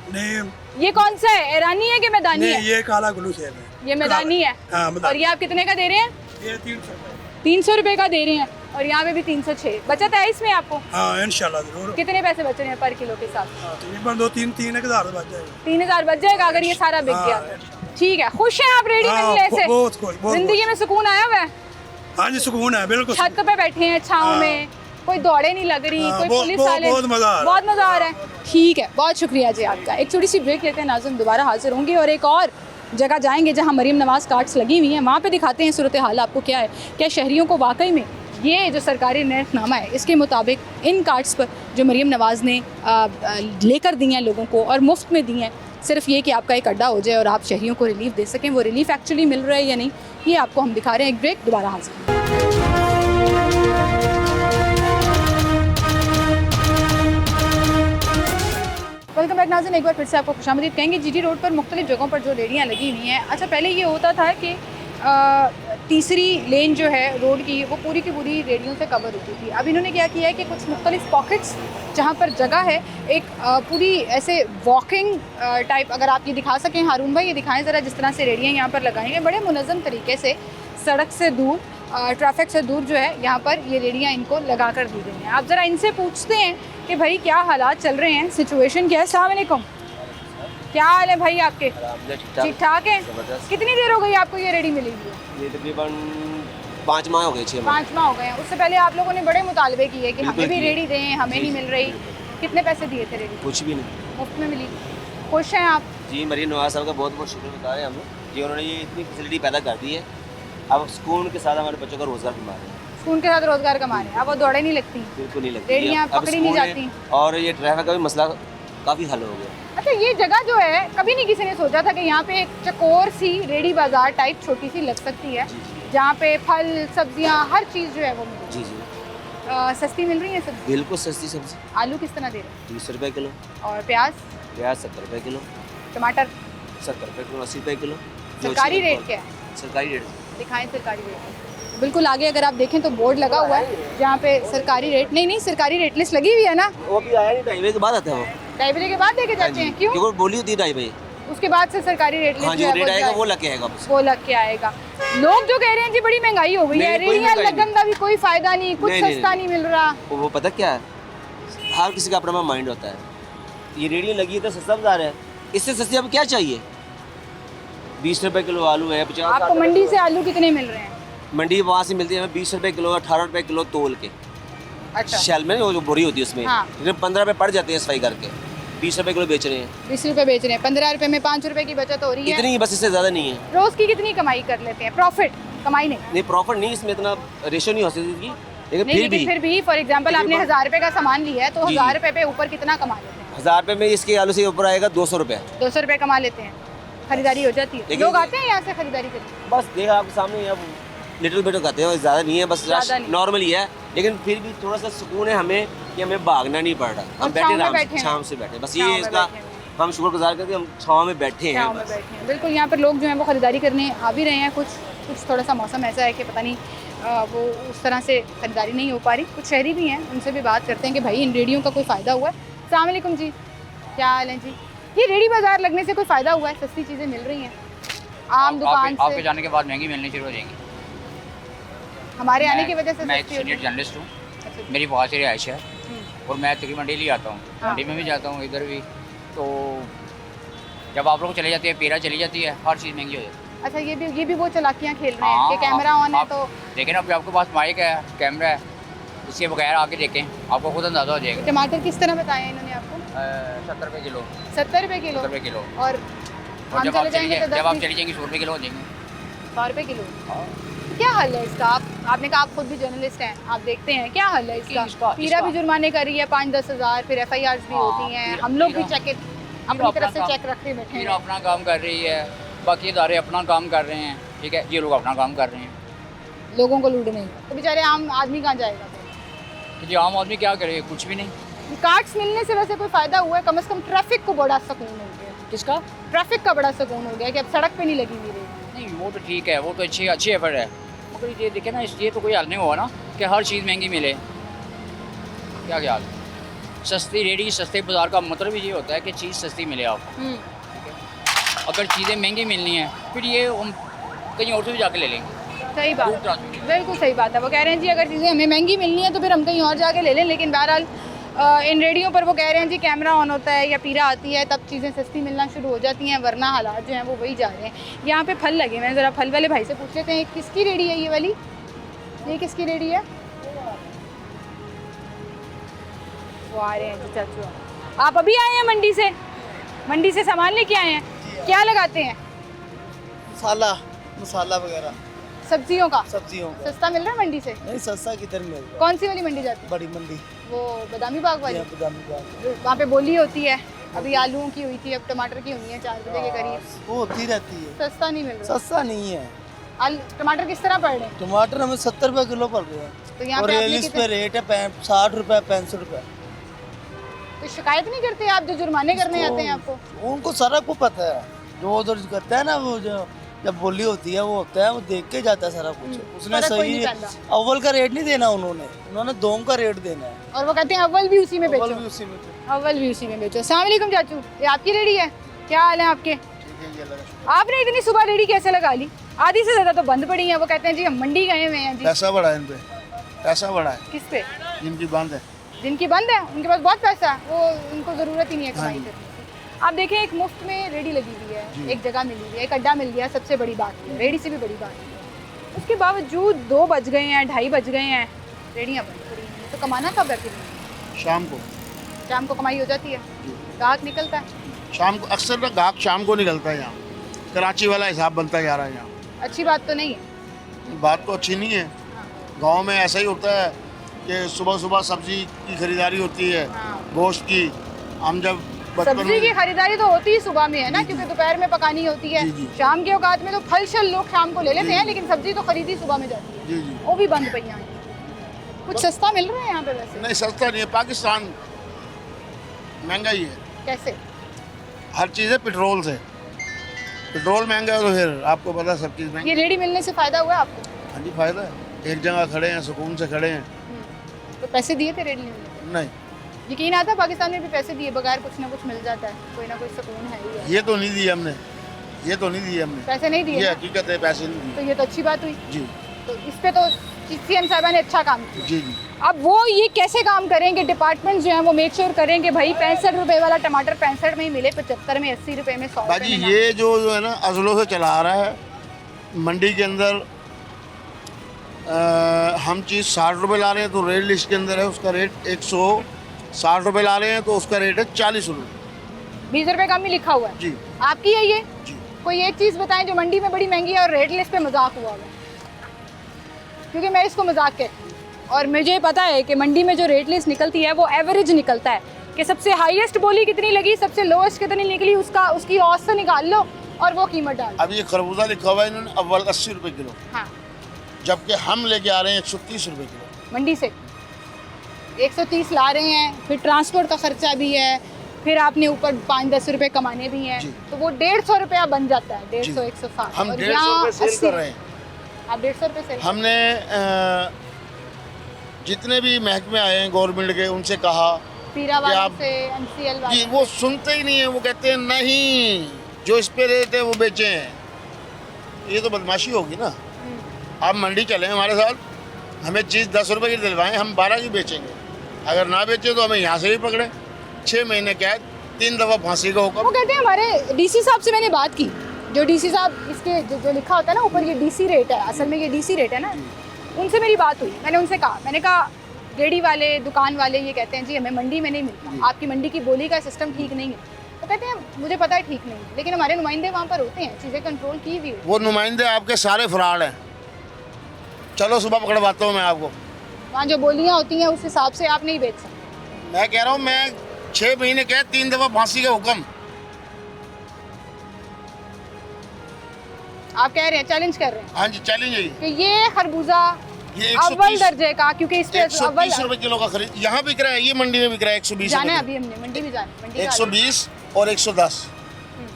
S6: नहीं
S1: ये कौन सा है, ईरानी है कि मैदानी
S6: नहीं,
S1: है?
S6: ये काला गुलू सेब है।
S1: ये मैदानी है।
S6: हाँ,
S1: और
S6: मैदानी।
S1: ये आप कितने का दे रहे हैं?
S6: ये 300 रुपए।
S1: 300 रुपये का दे रहे हैं। और यहाँ पे भी 306। बचत है इसमें आपको?
S6: हाँ इंशाल्लाह जरूर।
S1: कितने पैसे बच रहे हैं पर किलो के साथ?
S6: तकरीबन 2-3 हज़ार बच जाएगा।
S1: 3000 बच जाएगा अगर ये सारा बिक गया
S6: हाँ।
S1: तो। ठीक है, खुश हैं आप रेडी
S6: हाँ,
S1: मिलने से?
S6: बहुत खुश, बहुत
S1: जिंदगी में सुकून आया हुआ है?
S6: हाँ जी, सुकून है बिल्कुल।
S1: छत पे बैठे हैं छाँव
S6: हाँ।
S1: में, कोई दौड़े नहीं लग रही,
S6: हाँ,
S1: कोई
S6: बहुत-
S1: पुलिस
S6: बहुत-
S1: वाले।
S6: बहुत मज़ा आ रहा है।
S1: बहुत मज़ा आ रहा है। ठीक है, बहुत शुक्रिया जी आपका। एक छोटी सी ब्रेक लेते हैं नाज़रीन, दोबारा हाजिर होंगे और एक और जगह जाएंगे जहाँ मरीम नवाज़ कार्ड्स लगी हुई हैं, वहाँ पे दिखाते हैं सूरत हाल आपको क्या है। क्या शहरियों को वाकई में ये जो सरकारी निर्खनामा है इसके मुताबिक इन कार्ड्स पर जो मरीम नवाज़ ने लेकर दी हैं लोगों को और मुफ्त में दी हैं, सिर्फ ये कि आपका एक अड्डा हो जाए और आप शहरियों को रिलीफ दे सकें, वो रिलीफ एक्चुअली मिल रहा है या नहीं, ये आपको हम दिखा रहे हैं। एक ब्रेक, दोबारा हाजिर। वेलकम बैक नाज़रीन, एक बार फिर से आपको खुशामदीद कहेंगे। जीटी रोड पर मुख्तलिफ जगहों पर जो रेहड़ियाँ लगी हुई हैं। अच्छा, पहले ये होता था कि तीसरी लेन जो है रोड की वो पूरी की पूरी रेडियों से कवर होती थी। अब इन्होंने क्या किया है कि कुछ मुख्तलिफ पॉकेट्स जहाँ पर जगह है, एक पूरी ऐसे वॉकिंग टाइप, अगर आप ये दिखा सकें हारून भाई, ये दिखाएं ज़रा, जिस तरह से रेडियाँ यहाँ पर लगाई हैं बड़े मुनज़्ज़म तरीके से, सड़क से दूर, ट्रैफिक से दूर जो है यहाँ पर ये रेडियाँ इनको लगा कर दी गई हैं। आप ज़रा इनसे पूछते हैं कि भाई क्या हालात चल रहे हैं, सिचुएशन क्या है। अस्सलाम वालेकुम, क्या हाल है भाई आपके? ठीक ठाक है। कितनी देर हो गई आपको ये रेडी मिली हुई है?
S7: ये तकरीबन 5 माह हो गए, 6 माह।
S1: 5 माह हो गए हैं। उससे पहले आप लोगों ने बड़े मुतालबे किए कि हमें भी रेडी दें, हमें नहीं मिल रही। कितने पैसे दिए थे रेडी?
S7: कुछ भी नहीं,
S1: मुफ्त में मिली। खुश हैं आप?
S7: जी मरीम नवाज साहब का बहुत बहुत शुक्र बता रहे हैं हम लोग जी, उन्होंने ये इतनी फैसिलिटी पैदा कर दी है। अब सुकून के साथ हमारे बच्चों का रोज़गार कमा रहे हैं,
S1: सुकून के साथ रोजगार कमा रहे हैं। अब वो दौड़े नहीं लगती,
S7: बिल्कुल नहीं लगती,
S1: रेडियाँ
S7: अब
S1: पकड़ी नहीं
S7: सुकून है।
S1: जाती।
S7: और ये ट्रैफिक का भी मसला काफ़ी हल हो गया।
S1: अच्छा, ये जगह जो है कभी नहीं किसी ने सोचा था कि यहाँ पे एक चकोर सी रेडी बाजार टाइप छोटी सी लग सकती है, जहाँ पे फल सब्जियाँ हर चीज़ जो है वो मिले।
S7: जी जी,
S1: सस्ती मिल रही है सब्जी?
S7: बिल्कुल सस्ती सब्जी।
S1: आलू किस तरह दे रहे हैं?
S7: 30 रुपये किलो,
S1: और प्याज?
S7: प्याज 70 रुपये किलो,
S1: टमाटर?
S7: 70 रुपये किलो, 80 रुपये किलो। जो
S1: सरकारी
S7: चाहिए
S1: रेट क्या है?
S7: सरकारी रेट।
S1: दिखाएं सरकारी रेट। बिल्कुल आगे अगर आप देखें तो बोर्ड लगा हुआ है जहाँ पे सरकारी रेट, नहीं सरकारी रेट लिस्ट लगी हुई है ना।
S7: वो भी आया नहीं, 2:30 बजे के बाद आता है वो।
S1: 2:30 बजे के बाद देके जाते हैं, क्यों?
S7: क्योंकि बोली होती है 2:30 बजे।
S1: उसके बाद से सरकारी रेट
S7: हाँ,
S1: लिस्ट
S7: जो
S1: जो
S7: रेट
S1: है
S7: आएगा
S1: वो
S7: वो लग के आएगा बस।
S1: वो लग के आएगा। लोग जो कह रहे हैं जी बड़ी महंगाई हो गई है,
S7: नहीं, कोई
S1: रेडियाँ
S7: महंगाई
S1: लगन का भी कोई फायदा नहीं, कुछ
S7: नहीं,
S1: सस्ता नहीं मिल रहा।
S7: वो पता क्या है, हर किसी का अपना अपना माइंड होता है। ये रेडियो लगी है तो सस्ता बता रहा है, इससे सस्ती अब क्या चाहिए? 20 रुपए किलो आलू है, 50।
S1: आपको मंडी से आलू कितने मिल रहे हैं?
S7: मंडी वहाँ से मिलती है हमें 20 रुपए किलो, 18 रुपए किलो तोल के।
S1: अच्छा,
S7: शैल में वो जो बोरी होती है उसमें,
S1: हाँ।
S7: लेकिन 15 रुपए पड़ जाते हैं सफाई करके, 20 रुपए किलो बेच रहे हैं।
S1: 20 रुपए बेच रहे हैं, 15 रुपए में 5 रुपए की बचत हो रही है।
S7: इतनी ही बस, इससे ज़्यादा नहीं है।
S1: रोज की कितनी कमाई कर लेते हैं? प्रॉफिट, कमाई नहीं।
S7: नहीं, प्रॉफिट नहीं, इसमें इतना रेशो नहीं हो सकती इसकी, लेकिन
S1: नहीं,
S7: फिर भी
S1: लेकिन फिर भी फॉर एग्जांपल आपने 1000 रुपए का सामान लिया है तो
S7: जी,
S1: 1000 रुपए पे ऊपर कितना कमा लेते हैं?
S7: 1000 रुपए में इसके आलू से ऊपर आएगा 200 रुपए।
S1: 200 रुपए कमा लेते हैं, खरीदारी हो जाती है।
S7: लेकिन-
S1: लोग आते हैं यहाँ से खरीदारी करने?
S7: बस देखा आपके सामने, अब लिटिल बिट खाते हैं, ज़्यादा नहीं है, बस
S1: ज़्यादा नहीं।
S7: नॉर्मल ही है। लेकिन फिर भी थोड़ा सा सुकून है हमें कि हमें भागना नहीं पड़ रहा,
S1: और
S7: हम
S1: छाँव
S7: बैठे
S1: में
S7: आराम
S1: बैठे
S7: से,
S1: हैं।
S7: छाँव से बैठे, बस
S1: छाँव
S7: ये
S1: में
S7: इसका
S1: बैठे हैं।
S7: हम शुक्रगुजार करते हैं, हम छाँव में बैठे हैं
S1: छाँव में
S7: बस।
S1: बैठे हैं। बिल्कुल, यहाँ पर लोग जो हैं वो खरीदारी करने आ भी रहे हैं। कुछ थोड़ा सा मौसम ऐसा है कि पता नहीं वो उस तरह से खरीदारी नहीं हो पा रही। कुछ शहरी भी हैं, उनसे भी बात करते हैं कि भाई इन रेडियों का कोई फ़ायदा हुआ है। अस्सलाम वालेकुम जी, क्या हाल है जी? ये रेडी बाज़ार लगने से कोई फ़ायदा हुआ है? सस्ती चीज़ें मिल रही हैं आम दुकान
S8: आपके
S1: से?
S8: जाने के बाद महंगी मिलनी शुरू हो जाएगी।
S1: हमारे आने की वजह से
S8: मैं एक
S1: सस्ती हो
S8: सीनियर
S1: गई?
S8: जर्नलिस्ट हूँ,
S1: अच्छा,
S8: मेरी वहाँ से रिहाइश है
S1: हम्म,
S8: और मैं तकरीबन डेली आता हूँ,
S1: हाँ।
S8: मंडी में भी जाता हूँ, इधर भी। तो जब आप लोग चले जाते हैं, पेरा चली जाती है, हर चीज़ महंगी हो जाती है।
S1: अच्छा, ये भी वो चालाकियाँ खेल रहे हैं
S8: हाँ,
S1: कि कैमरा ऑन है तो
S8: लेकिन अब आपके पास माइक है, कैमरा है, इसके बगैर आके देखें, आपको खुद अंदाज़ा हो जाएगा।
S1: टमाटर किस तरह बताया इन्होंने आपको?
S8: 70 रुपये किलो,
S1: 70 रुपए किलो।
S8: 70 रुपये किलो।
S1: और
S8: और
S1: हम
S8: जब आप
S1: चले जाएंगे तो
S8: जब आप
S1: 10
S8: चली जाएंगी 100 रुपये किलो हो जाएंगे।
S1: 100 रुपए किलो। क्या हल है इसका? आपने कहा आप खुद भी जर्नलिस्ट हैं, आप देखते हैं, क्या हल है इसका? पीरा भी जुर्माने कर रही है 5-10 हज़ार, फिर FIRs भी
S8: हाँ,
S1: होती हैं,
S8: पीरा-
S1: हम लोग भी
S8: पीरा-
S1: चेक अपनी
S8: अपना
S1: तरफ से
S8: काम-
S1: चेक रखे बैठे
S8: फिर
S1: हैं।
S8: अपना काम कर रही है, बाकी इदारे अपना काम कर रहे हैं, ठीक है, ये लोग अपना काम कर रहे हैं।
S1: लोगों को लूट नहीं, तो बेचारे आम आदमी कहाँ जाएगा?
S8: तो जी आम आदमी क्या करे? कुछ भी नहीं।
S1: कार्ड्स मिलने से वैसे कोई फ़ायदा हुआ है? कम से कम ट्रैफिक को बड़ा सुकून हो गया।
S8: किसका?
S1: ट्रैफिक का बड़ा सुकून हो गया कि अब सड़क पे नहीं लगी हुई रही।
S8: नहीं, वो तो ठीक है, वो तो अच्छी एफर्ट है, मगर ये देखे ना, ये तो कोई हल नहीं हुआ ना कि हर चीज़ महंगी मिले। क्या ख्याल? सस्ती रेडी, सस्ते बाज़ार का मतलब ही ये होता है कि चीज़ सस्ती मिले आपको। अगर चीज़ें महंगी मिलनी है फिर ये हम कहीं और से भी जाके ले लेंगे।
S1: सही बात,
S8: दूर ट्रांसपोर्ट।
S1: बिल्कुल सही बात है। वो कह रहे हैं जी अगर चीज़ें हमें महंगी मिलनी है तो फिर हम कहीं और जाके ले लें, लेकिन बहरहाल इन रेडियो पर वो कह रहे हैं जी कैमरा ऑन होता है या पीरा आती है तब चीज़ें सस्ती मिलना शुरू हो जाती हैं, वरना हालात जो हैं वो वही जा रहे हैं। यहाँ पे फल लगे हुए हैं, ज़रा फल वाले भाई से पूछ लेते हैं किसकी रेडी है ये वाली? ये किसकी रेडी है? वो आ रहे हैं जी चाचू। आप अभी आए हैं मंडी से? मंडी से सामान लेके आए हैं? क्या लगाते हैं?
S4: मसाला वगैरह
S1: सब्जियों का?
S4: सब्जियों का
S1: सस्ता मिल रहा है मंडी से?
S4: नहीं, सस्ता किधर मिल रहा
S1: कौन सी वाली मंडी जाती है?
S4: बड़ी मंडी
S1: वो बदामी बाग वाली?
S4: बदामी बाग
S1: वहाँ पे बोली होती है। अभी आलूओं की हुई थी, अब टमाटर की हुई है 4 बजे के करीब।
S4: वो होती रहती है,
S1: सस्ता नहीं मिल रहा।
S4: सस्ता नहीं है।
S1: टमाटर किस तरह पड़ रहे हैं?
S4: टमाटर हमें 70 रुपए किलो पड़ रहे हैं
S1: तो यहाँ
S4: और
S1: पे आपने
S4: रेलिस
S1: कितने-
S4: पे रेट है 60 रुपए 65 रुपए।
S1: तो शिकायत नहीं करते आप जो जुर्माने करने आते हैं आपको?
S4: उनको सारा को पता है, जो उधर करता है ना वो जो
S9: जब बोली होती है वो होता है, वो देख के जाता है सारा कुछ। उसने
S1: फर्क कोई
S9: सही
S1: नहीं डाला।
S9: अव्वल का रेट नहीं देना, उन्होंने दोम का रेट देना है।
S1: और वो कहते हैं अव्वल भी उसी में
S9: अव्वल
S1: बेचो,
S9: भी उसी में तो।
S1: अव्वल भी उसी में बेचो। अस्सलाम वालेकुम चाचू, ये आपकी रेडी है? क्या हाल है आपके? आपने इतनी सुबह रेडी कैसे लगा ली? आधी से ज़्यादा तो बंद पड़ी है। वो कहते हैं जी हम मंडी गए हुए हैं जी।
S5: पैसा बढ़ा है इन पे, पैसा बढ़ा है,
S1: किस पे?
S5: जिनकी बंद है।
S1: जिनकी बंद है उनके पास बहुत पैसा है, वो उनको ज़रूरत ही नहीं है कमाई करने की। आप देखें एक मुफ्त में रेडी लगी हुई है, एक जगह मिली हुई है, एक अड्डा मिल गया, सबसे बड़ी बात है। रेडी से भी बड़ी बात है। उसके बावजूद 2 बज गए हैं, 2:30 बज गए हैं, रेडियाँ बंद पड़ी हैं। तो कमाना कब रखे?
S5: शाम को,
S1: शाम को कमाई हो जाती है, ग्राहक निकलता है।
S5: शाम को अक्सर ना गाहक शाम को निकलता है यहाँ। कराची वाला हिसाब बनता जा रहा है यहाँ।
S1: अच्छी बात तो नहीं है।
S5: बात तो अच्छी नहीं है। गांव में ऐसा ही होता है कि सुबह सुबह सब्जी की खरीदारी होती है, गोश्त की। हम जब बचपन
S1: सब्जी की
S5: में
S1: खरीदारी तो होती ही सुबह में है ना, क्योंकि दोपहर में पकानी होती है।
S5: जी, जी।
S1: शाम के औकात में तो फल शल लोग शाम को ले लेते हैं, लेकिन सब्जी तो खरीदी सुबह में जाती है।
S5: जी जी
S1: वो भी बंद पई हैं। कुछ सस्ता मिल रहा है यहाँ पे वैसे?
S5: नहीं, सस्ता नहीं है। पाकिस्तान महंगा ही है,
S1: कैसे?
S5: हर चीज़ है पेट्रोल से। पेट्रोल महंगा है तो फिर आपको पता है सब चीज़ महंगी।
S1: ये रेडी मिलने से फायदा हुआ आपको?
S5: हाँ जी, फायदा है। एक जगह खड़े हैं, सुकून से खड़े हैं।
S1: तो पैसे दिए थे रेडी मिलने?
S5: नहीं,
S1: यकीन आता पाकिस्तान में भी पैसे दिए बगैर कुछ ना कुछ मिल जाता है, कोई ना कोई सुकून है ही है।
S5: ये तो नहीं दिए हमने, ये तो नहीं दिए हमने।
S1: पैसे नहीं दिए
S5: ये
S1: ना?
S5: हकीकत है, पैसे नहीं दिए।
S1: तो ये तो अच्छी बात हुई।
S5: जी
S1: तो इस पे तो सीएम साहबा ने अच्छा काम किया।
S5: जी जी।
S1: अब वो ये कैसे काम करेंगे? डिपार्टमेंट जो है वो मेक श्योर करेंगे भाई 65 रुपए वाला टमाटर 65 में ही मिले, 75 में, 80 रुपए में, 100
S5: बाजी
S1: रुपए में।
S5: ये जो है ना अजलों से चला आ रहा है मंडी के अंदर। हम चीज़ 60 रुपये ला रहे हैं तो रेट लिस्ट के अंदर है उसका रेट 160 रुपये ला रहे हैं तो उसका रेट है 40 रुपये।
S1: 20 रुपए कम ही लिखा हुआ है।
S5: जी
S1: आपकी है ये?
S5: जी।
S1: कोई एक चीज़ बताएं जो मंडी में बड़ी महंगी है और रेट लिस्ट पे मजाक हुआ है, क्योंकि मैं इसको मजाक कहती हूँ। और मुझे पता है कि मंडी में जो रेट लिस्ट निकलती है वो एवरेज निकलता है कि सबसे हाईएस्ट बोली कितनी लगी, सबसे लोएस्ट कितनी निकली, उसकी औसत से निकाल लो और वो कीमत डाल दो।
S5: अब ये खरबूजा लिखा हुआ है इन्होंने अव्वल 80 रुपये किलो,
S1: हाँ,
S5: जबकि हम लेके आ रहे हैं 130 रुपये किलो।
S1: मंडी से 130 ला रहे हैं, फिर ट्रांसपोर्ट का खर्चा भी है, फिर आपने ऊपर 5-10 रुपए कमाने भी हैं, तो वो 150 रुपया बन जाता है। 150 160
S5: हम
S1: और
S5: 150
S1: यहाँ
S5: रुपये सेल
S1: 80
S5: कर रहे हैं।
S1: आप 150 रुपये सेल।
S5: हमने जितने भी महकमे आए हैं गवर्नमेंट के उनसे कहा
S1: पीरा
S5: कि
S1: वालों
S5: आप
S1: से, MCL
S5: जी,
S1: वालों
S5: वो सुनते ही नहीं है। वो कहते हैं नहीं, जो इस पे रेट है वो बेचे हैं। ये तो बदमाशी होगी ना। आप मंडी चलें हमारे साथ, हमें चीज़ 10 रुपये की दिलवाएं, हम 12 की बेचेंगे। अगर ना बेचे तो हमें यहाँ से ही पकड़े, 6 महीने कैद, 3 दफ़ा फांसी का हुक्म।
S1: वो कहते हैं हमारे डीसी साहब से मैंने बात की, जो डीसी साहब इसके जो लिखा होता है ना ऊपर, ये डीसी रेट है, असल में ये डीसी रेट है ना। उनसे मेरी बात हुई, मैंने उनसे कहा, मैंने कहा रेडी वाले, दुकान वाले ये कहते हैं जी हमें मंडी में नहीं मिलता, आपकी मंडी की बोली का सिस्टम ठीक नहीं है। तो कहते हैं मुझे पता है ठीक नहीं, लेकिन हमारे नुमाइंदे वहाँ पर होते हैं, चीज़ें कंट्रोल की हुई होती
S5: वो नुमाइंदे आपके सारे फ्रॉड हैं। चलो सुबह पकड़वाता हूँ मैं आपको।
S1: हैं। वहाँ जो बोलियाँ होती हैं उस हिसाब से आप नहीं बेच सकते।
S5: मैं कह रहा हूँ, मैं 6 महीने कैद, 3 दफ़ा फांसी का हुक्म।
S1: आप कह रहे हैं, चैलेंज कर रहे हैं
S5: हाँ जी, चैलेंज है
S1: कि ये खरबूजा
S5: ये
S1: अव्वल दर्जे का, क्योंकि इस पे अव्वल
S5: 130 रुपये किलो का खरीद यहाँ बिक रहा है, ये मंडी में बिक रहा है 120
S1: जाना है।
S5: रुपये।
S1: अभी हमने मंडी भी जाना है, मंडी का
S5: 120 और 110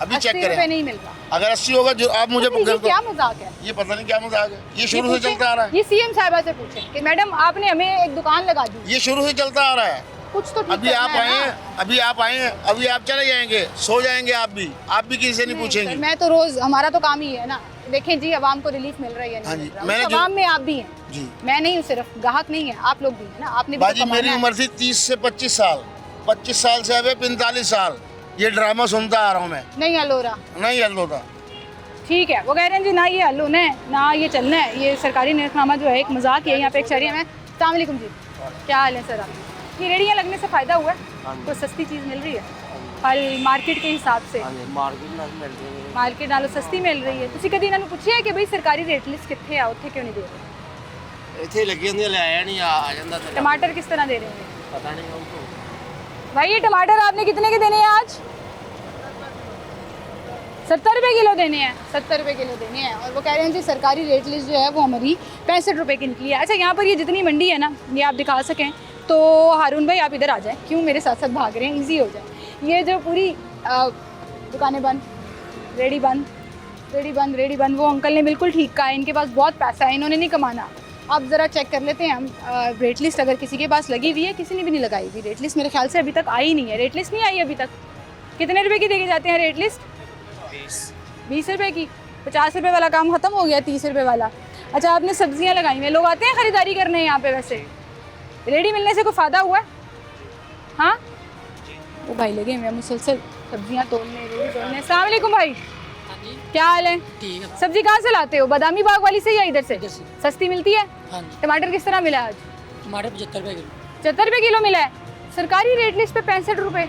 S5: अभी
S1: 80
S5: चेक
S1: रुपए
S5: करें।
S1: नहीं मिल रहा।
S5: अगर 80 होगा जो आप मुझे
S1: तो ये
S5: पकड़ दो।
S1: क्या मजाक है?
S5: ये पता नहीं क्या मजाक है, ये शुरू से
S1: पूछे-
S5: चलता आ रहा है।
S1: ये सीएम साहिबा से पूछे कि मैडम आपने हमें एक दुकान लगा दी,
S5: ये शुरू से चलता आ रहा है।
S1: कुछ तो ठीक
S5: अभी
S1: करना
S5: आप
S1: है
S5: आए
S1: ना।
S5: हैं, अभी आप आए हैं, अभी आप चले जाएंगे, सो जाएंगे आप भी किसी से नहीं
S1: सर,
S5: पूछेंगे।
S1: मैं तो रोज, हमारा तो काम ही है ना, देखें जी आवाम को रिलीफ मिल रहा है या
S5: हाँ
S1: नहीं
S5: जी,
S1: मिल रहा।
S5: मैंने
S1: उस
S5: जो-
S1: आवाम में आप भी हैं,
S5: जी
S1: मैं नहीं हूँ, सिर्फ ग्राहक नहीं है, आप लोग भी हैं ना। आपने भी तो
S5: बाजी,
S1: कमाना
S5: मेरी
S1: है।
S5: उम्र थी 30 से 25 साल, 25 साल से अब 45 साल ये ड्रामा सुनता आ रहा हूँ मैं।
S1: नहीं हल हो रहा,
S5: नहीं हल होता।
S1: ठीक है। वो कह रहे हैं जी ना ये हल होना है ना ये चलना है, ये सरकारी नियतनामा जो है एक मजाक है। यहाँ पे एक शहरी में। अस्सलाम वालेकुम जी, क्या हाल है सर आप? ये रेडियाँ लगने से फ़ायदा हुआ है? कोई सस्ती चीज़ मिल रही है फल मार्केट के हिसाब से? मार्केट नालों सस्ती मिल रही है। ਤੁਸੀਂ ਕਦੀ ਇਹਨਾਂ ਨੂੰ ਪੁੱਛਿਆ ਕਿ ਬਈ ਸਰਕਾਰੀ ਰੇਟ ਲਿਸਟ ਕਿੱਥੇ ਆ, ਉੱਥੇ ਕਿਉਂ ਨਹੀਂ ਦੇ ਰਹੇ?
S7: ਇੱਥੇ ਲੱਗੀ ਹੁੰਦੀ ਲੈ ਆਇਆ ਨਹੀਂ ਆ ਜਾਂਦਾ ਤੇ
S1: टमाटर किस तरह दे रहे हैं
S7: ਪਤਾ ਨਹੀਂ हमको।
S1: भाई? ये टमाटर आपने कितने के देने हैं आज? 70 रुपये किलो देने हैं, 70 रुपये किलो देने हैं। और वो कह रहे हैं जी सरकारी रेट लिस्ट जो है वो हमारी 65 रुपये की निकली है। अच्छा, यहाँ पर ये जितनी मंडी है ना, ये आप दिखा सकें तो हारून भाई आप इधर आ जाएं, क्यों मेरे साथ साथ भाग रहे हैं, ईजी हो जाए। ये जो पूरी दुकानें बंद, रेडी बंद, रेडी बंद। वो अंकल ने बिल्कुल ठीक कहा है, इनके पास बहुत पैसा है, इन्होंने नहीं कमाना। अब ज़रा चेक कर लेते हैं हम रेट लिस्ट, अगर किसी के पास लगी हुई है, किसी ने भी नहीं लगाई हुई रेट लिस्ट। मेरे ख्याल से अभी तक आई नहीं है, रेट लिस्ट नहीं आई अभी तक। कितने रुपए की देके जाते हैं रेट लिस्ट? 20 रुपए की। 50 रुपए वाला काम खत्म हो गया, 30 रुपए वाला। अच्छा, आपने सब्जियां लगाई हुई हैं, लोग आते हैं ख़रीदारी करने यहाँ पे? वैसे रेडी मिलने से कोई फ़ायदा हुआ है? हाँ, वो भाई लगे हुए मुसलसल सब्जियां तोड़ने, रेडी तोड़ने। अस्सलाम वालेकुम भाई, क्या हाल है?
S10: ठीक है।
S1: सब्जी कहाँ से लाते हो, बादामी बाग वाली से या इधर से?
S10: इधर से।
S1: सस्ती मिलती है?
S10: हाँ जी।
S1: टमाटर किस तरह मिला आज?
S10: टमाटर 75 रुपये किलो।
S1: 75 रुपये किलो मिला है। सरकारी रेट लिस्ट पे 65 रुपए,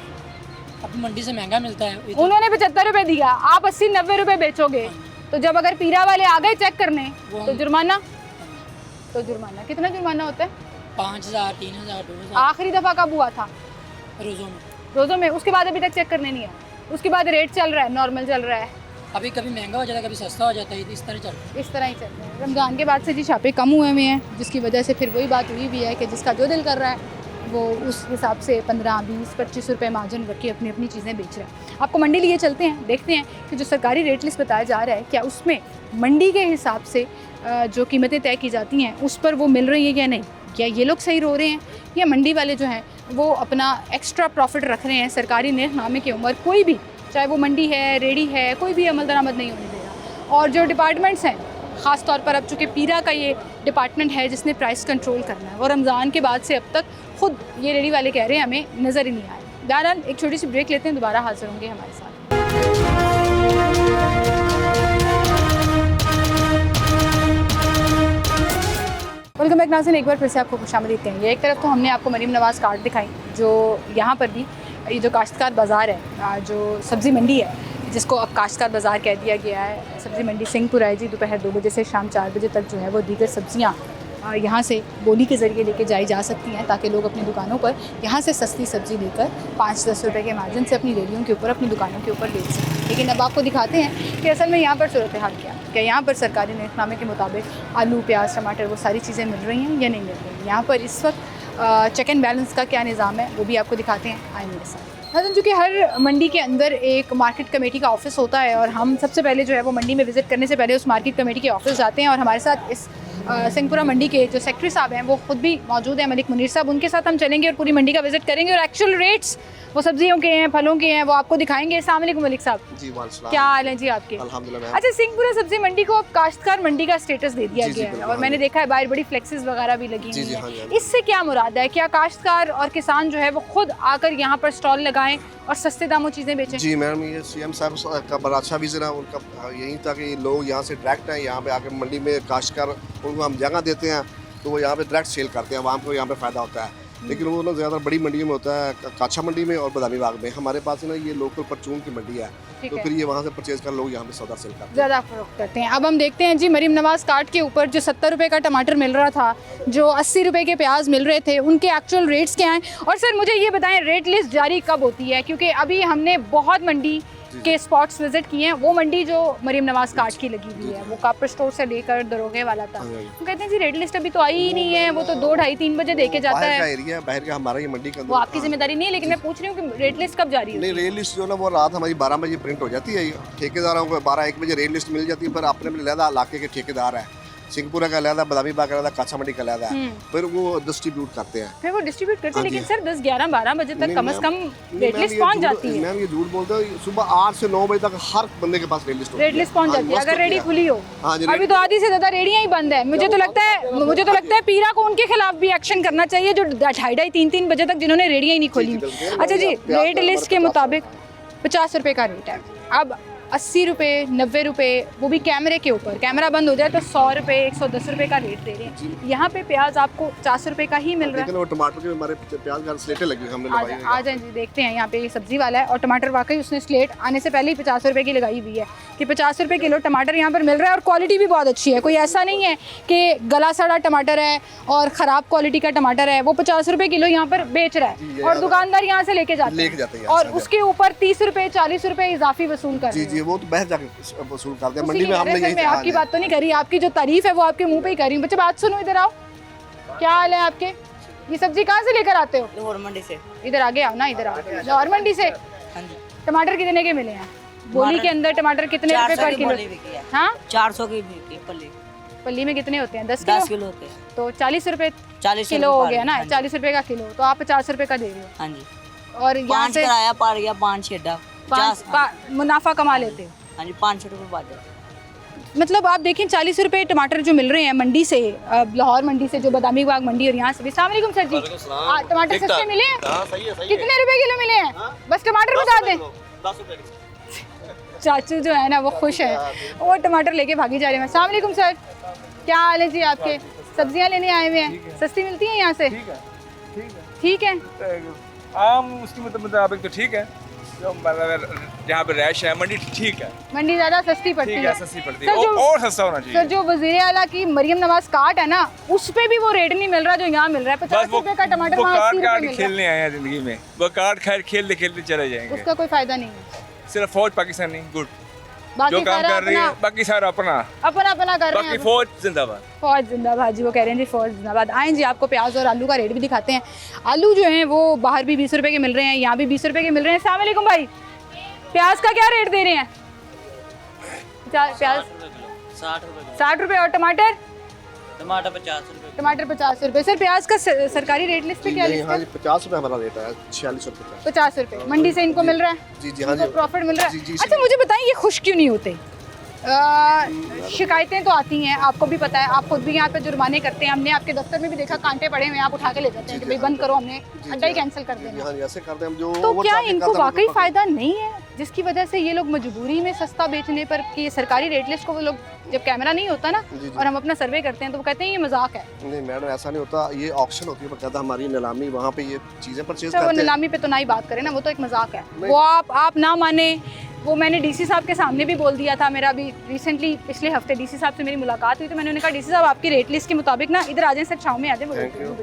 S10: अब मंडी से महंगा मिलता है।
S1: उन्होंने 75 रुपए दिया, आप 80-90 रुपए बेचोगे। तो जब अगर पीरा वाले आ गए चेक करने तो जुर्माना? तो जुर्माना कितना जुर्माना होता है?
S10: 5000, 3000, 2000।
S1: आखिरी दफ़ा कब हुआ था? रोज़ों में। उसके बाद अभी तक चेक करने नहीं आया? उसके बाद रेट चल रहा है, नॉर्मल चल रहा है?
S10: कभी कभी महंगा हो जाता है, कभी सस्ता हो जाता है, इस तरह चल रहा है।
S1: इस तरह ही चल रहा है। रमज़ान के बाद से जी छापे कम हुए हुए हैं, जिसकी वजह से फिर वही बात हुई भी है कि जिसका जो दिल कर रहा है वो उस हिसाब से 15, 20, 25 रुपये मार्जिन रख के अपनी अपनी चीज़ें बेच रहा है। आपको मंडी लिए चलते हैं, देखते हैं कि जो सरकारी रेट लिस्ट बताया जा रहा है क्या उसमें मंडी के हिसाब से जो कीमतें तय की जाती हैं उस पर वो मिल रही है या नहीं। क्या ये लोग सही रो रहे हैं या मंडी वाले जो हैं वो अपना एक्स्ट्रा प्रॉफिट रख रहे हैं सरकारी निर्खनामे के ऊपर। कोई भी, चाहे वो मंडी है, रेडी है, कोई भी अमल दरामद नहीं होने दे रहा। और जो डिपार्टमेंट्स हैं, ख़ास तौर पर अब चूँकि पीरा का ये डिपार्टमेंट है जिसने प्राइस कंट्रोल करना है, और रमज़ान के बाद से अब तक खुद ये रेडी वाले कह रहे हैं हमें नज़र ही नहीं आए। बहरहाल एक छोटी सी ब्रेक लेते हैं, दोबारा हाजिर होंगे हमारे साथ। वेलकम बैक नाज़रीन, एक बार फिर से आपको खुशामदीद कहेंगे। एक तरफ तो हमने आपको मरीम नवाज़ कार्ड दिखाई, जो यहाँ पर भी ये जो काश्तकार बाज़ार है, जो सब्ज़ी मंडी है जिसको अब काश्तकार बाज़ार कह दिया गया है, सब्ज़ी मंडी सिंहपुरा है जी। दोपहर 2 बजे से शाम 4 बजे तक जो है वो दीगर सब्ज़ियाँ यहाँ से बोली के ज़रिए लेके जाई जा सकती हैं, ताकि लोग अपनी दुकानों पर यहाँ से सस्ती सब्ज़ी लेकर 5-10 रुपये के मार्जिन से अपनी रेडियों के ऊपर, अपनी दुकानों के ऊपर बेच सकें। लेकिन अब आपको दिखाते हैं कि असल में यहाँ पर सूरत हाल क्या यहाँ पर सरकारी निर्खनामे के मुताबिक आलू, प्याज, टमाटर वो सारी चीज़ें मिल रही हैं या नहीं मिल रही हैं। यहाँ पर इस वक्त चेक एंड बैलेंस का क्या निज़ाम है वो भी आपको दिखाते हैं, आए मेरे साथ। हालांकि चूँकि हर मंडी के अंदर एक मार्केट कमेटी का ऑफिस होता है और हम सबसे पहले जो है वो मंडी में विज़िट करने से पहले उस मार्केट कमेटी के ऑफिस जाते हैं। और हमारे साथ इस सिंहपुरा मंडी के जो सेक्रेटरी साहब हैं वो खुद भी मौजूद हैं, मलिक मुनीर साहब। उनके साथ हम चलेंगे और पूरी मंडी का विज़िट करेंगे और एक्चुअल रेट्स वो सब्जियों के हैं, फलों के हैं, वो आपको दिखाएंगे। अस्सलाम वालेकुम मलिक साहब,
S5: जी वालेकुम।
S1: क्या हाल है जी आपके?
S5: अल्हम्दुलिल्लाह।
S1: अच्छा, सिंहपुरा सब्जी मंडी को अब काश्तकार मंडी का स्टेटस दे दिया गया है और मैंने देखा है बाहर बड़ी फ्लेक्सेस वगैरह भी लगी हुई हैं। इससे क्या मुराद है? क्या काश्तकार और किसान जो है वो खुद आकर यहाँ पर स्टॉल लगाएं और सस्ते दामों चीज़ें बेचें?
S11: जी मैडम, ये सीएम साहब का बड़ा अच्छा विज़न है उनका, यही था कि लोग यहाँ से डायरेक्ट हैं, यहाँ पे आकर मंडी में काश्तकार उनको हम जगह देते हैं तो वो यहाँ पे डायरेक्ट सेल करते हैं, आवाम को यहाँ पे फ़ायदा होता है। लेकिन वो ना ज़्यादा बड़ी मंडियों में होता है, काछा मंडी में और बादामी बाग में। हमारे पास ना ये लोकल परचून की मंडी है, तो फिर ये वहाँ से परचेज कर लोग यहाँ पे सौदा सेल करते हैं,
S1: ज़्यादा फरोख्त करते हैं। अब हम देखते हैं जी, मरीम नवाज़ कार्ड के ऊपर जो 70 रुपये का टमाटर मिल रहा था, जो 80 रुपये के प्याज मिल रहे थे, उनके एक्चुअल रेट्स क्या हैं। और सर मुझे ये बताएं, रेट लिस्ट जारी कब होती है? क्योंकि अभी हमने बहुत मंडी के स्पॉट्स विजिट किए हैं। वो मंडी जो मरीम नवाज़ कार्ड की लगी हुई है, वो कापर स्टोर से लेकर दरोगे वाला था, वो कहते हैं जी रेट लिस्ट अभी तो आई ही नहीं है, वो तो 2, 2:30, 3 बजे देके जाता है।
S11: बाहर का हमारा ये मंडी का
S1: वो आपकी जिम्मेदारी नहीं है, लेकिन मैं पूछ रही हूँ कि रेट लिस्ट कब जारी है?
S11: नहीं, रेट लिस्ट जो ना वो रात हमारी 12 बजे प्रिंट हो जाती है। ठेकेदारों को 12-1 बजे रेट लिस्ट मिल जाती है, पर अपने अपने अलग इलाके के ठेकेदार है, सिंहपुरा का अलग, बादामी बाग का अलग, काछा मंडी का अलग है, फिर वो डिस्ट्रीब्यूट करते हैं।
S1: फिर वो डिस्ट्रीब्यूट करते हैं, लेकिन सर 10, 11, 12 बजे तक कम से कम रेट लिस्ट पहुंच जाती है।
S11: मैम ये झूठ बोलते हो, सुबह 8 से 9 बजे तक हर बंदे के पास रेट लिस्ट
S1: पहुंच जाती है अगर रेडी खुली हो। अभी तो आधी से ज्यादा रेडियां ही बंद है। मुझे तो लगता है पीरा को उनके खिलाफ भी एक्शन करना चाहिए जो 2:30, 3 बजे तक जिन्होंने रेडियां ही नहीं खोली। अच्छा जी, रेट लिस्ट के मुताबिक 50 रुपये का रेट है, अब 80 रुपये, 90 रुपये, वो भी कैमरे के ऊपर, कैमरा बंद हो जाए तो 100 रुपये, 110 रुपये का रेट दे रहे हैं। यहाँ पे प्याज आपको 50 रुपये का ही मिल रहा है।
S11: लेकिन वो टमाटर के हमारे प्याज का स्लेटें लगी हमने लगाई है।
S1: आ जाए जी, देखते हैं। यहाँ पे ये सब्जी वाला है और टमाटर वाकई उसने स्लेट आने से पहले ही 50 रुपये की लगाई हुई है कि 50 रुपये किलो टमाटर यहाँ पर मिल रहा है और क्वालिटी भी बहुत अच्छी है। कोई ऐसा नहीं है कि गला सड़ा टमाटर है और ख़राब क्वालिटी का टमाटर है। वो 50 रुपये किलो यहाँ पर बेच रहा है और दुकानदार यहाँ से लेके जाते हैं और उसके ऊपर 30 रुपये, 40 रुपये इजाफी वसूल कर रहे हैं।
S11: जी, वो तो बाहर जाके वसूल करते हैं। मंडी में हमने यही,
S1: मैं आपकी बात तो नहीं करी, आपकी जो तारीफ है वो आपके मुंह पे ही कर रही हूँ। बच्चे बात सुनो, इधर आओ, क्या हाल है आपके? ये सब्जी कहाँ से लेकर आते हो?
S9: लाहौर मंडी से।
S1: इधर आगे आओ ना, इधर आओ। लाहौर मंडी से? टमाटर कितने के मिले हैं? बोली के अंदर टमाटर कितने रुपए पर किलो? हाँ
S12: 400 की बिकी पल्ली।
S1: पल्ली में कितने होते हैं? 10
S12: 10 किलो होते हैं
S1: तो 40 रुपए
S12: 40
S1: किलो हो गया ना,
S12: हाँ जी।
S1: 40 रुपए का किलो, तो आप 50 रुपए का दे रहे हो।
S12: हाँ जी।
S1: और यहाँ
S12: 5
S1: से
S12: किराया पड़ गया, 5 छेड़ा, 50
S1: मुनाफा कमा लेते हो।
S12: हाँ जी 500 रुपये बात है।
S1: मतलब आप देखें 40 रुपए टमाटर जो मिल रहे हैं मंडी से, लाहौर मंडी से, जो बदामी बाग मंडी, और यहाँ से भी। अस्सलाम वालेकुम सर जी, टमाटर सस्ते मिले हैं? कितने रुपए किलो मिले हैं? बस टमाटर बता दें।
S11: 10 रुपए।
S1: चाचू जो है ना वो खुश है, वो टमाटर लेके भागी जा रहे हैं। अस्सलाम वालेकुम सर, क्या हाल है जी आपके? सब्जियां लेने आए हुए हैं, सस्ती मिलती हैं यहाँ से? ठीक है।
S13: आम उसके मुताबिक तो ठीक है, जो मतलब जहाँ पे रैश है मंडी ठीक है,
S1: मंडी ज़्यादा सस्ती पड़ती है।
S13: सस्ती पड़ती
S1: सर,
S13: है
S1: जो-
S13: और सस्ता होना चाहिए।
S1: सर जो वज़ीर आला की मरियम नवाज कार्ड है ना, उस पे भी वो रेट नहीं मिल रहा जो यहाँ मिल रहा है। 50 रुपए का टमाटर
S13: वो
S1: वहाँ 80
S13: कार्ड
S1: रुपए
S13: कार्ड
S1: मिल रहा है।
S13: खेलने आए हैं जिंदगी में, वो कार्ड खैर खेलते खेलते चले जाएंगे।
S1: उसका कोई फायदा नहीं है।
S13: सिर्फ फौज पाकिस्तानी गुड
S1: बाकी
S13: जो काम
S1: सारा
S13: कर रही है,
S1: अपना
S13: बाकी सारा अपना
S1: अपना अपना कर रहे
S13: बाकी
S1: हैं।
S13: फौज जिंदाबाद।
S1: फौज जिंदाबाद जी, वो कह रहे हैं जी फौज जिंदाबाद। आएँ जी, आपको प्याज और आलू का रेट भी दिखाते हैं। आलू जो हैं वो बाहर भी 20 रुपए के मिल रहे हैं, यहाँ भी 20 रुपए के मिल रहे हैं। अस्सलाम वालेकुम भाई, प्याज का क्या रेट दे रहे हैं? प्याज 60 रुपए। और टमाटर?
S12: टमाटर 50 रुपये।
S1: टमाटर 50 रुपए। सर प्याज का सरकारी रेट लिस्ट पे क्या लिस्ट
S11: हाँ
S1: है?
S11: जी 50 रुपए हमारा रेट है, 46 रुपए का।
S1: 50 रुपए मंडी से इनको मिल रहा है?
S11: जी जी हाँ
S1: इनको
S11: जी
S1: प्रॉफिट मिल रहा
S11: जी,
S1: है?
S11: जी,
S1: अच्छा मुझे बताएं, ये खुश क्यों नहीं होते? शिकायतें तो आती हैं, आपको भी पता है, आप खुद भी यहाँ पे जुर्माने करते हैं। हमने आपके दफ्तर में भी देखा, कांटे पड़े हुए हैं, आप उठा के ले जाते हैं कि भाई बंद करो, हमने अड्डा ही कैंसिल कर देना।
S11: हाँ जी ऐसे करते हैं हम जो
S1: तो
S11: वो
S1: क्या
S11: चार्जिंग
S1: इनको
S11: करते हैं,
S1: वाकई
S11: वो
S1: फायदा नहीं है, जिसकी वजह से ये लोग मजबूरी में सस्ता बेचने पर, कि सरकारी रेट लिस्ट को वो लोग, जब कैमरा नहीं होता ना
S11: जी, जी।
S1: और हम अपना सर्वे करते हैं तो वो कहते हैं ये मजाक है।
S11: नहीं मैडम ऐसा नहीं होता, ये ऑक्शन होती है बकायदा हमारी नीलामी, वहाँ पे ये चीज़ें परचेज
S1: अच्छा वो
S11: करते हैं।
S1: नीलामी पे तो ना ही बात करें ना, वो तो एक मजाक है।
S11: नहीं।
S1: वो आप ना माने, वो मैंने डीसी साहब के सामने भी बोल दिया था। मेरा अभी रिसेंटली पिछले हफ्ते डीसी साहब से मेरी मुलाकात हुई तो मैंने उन्हें कहा डीसी साहब आपकी रेट लिस्ट के मुताबिक ना, इधर आ जाएं सर, छाँव में आ जाएं,
S11: Thank you.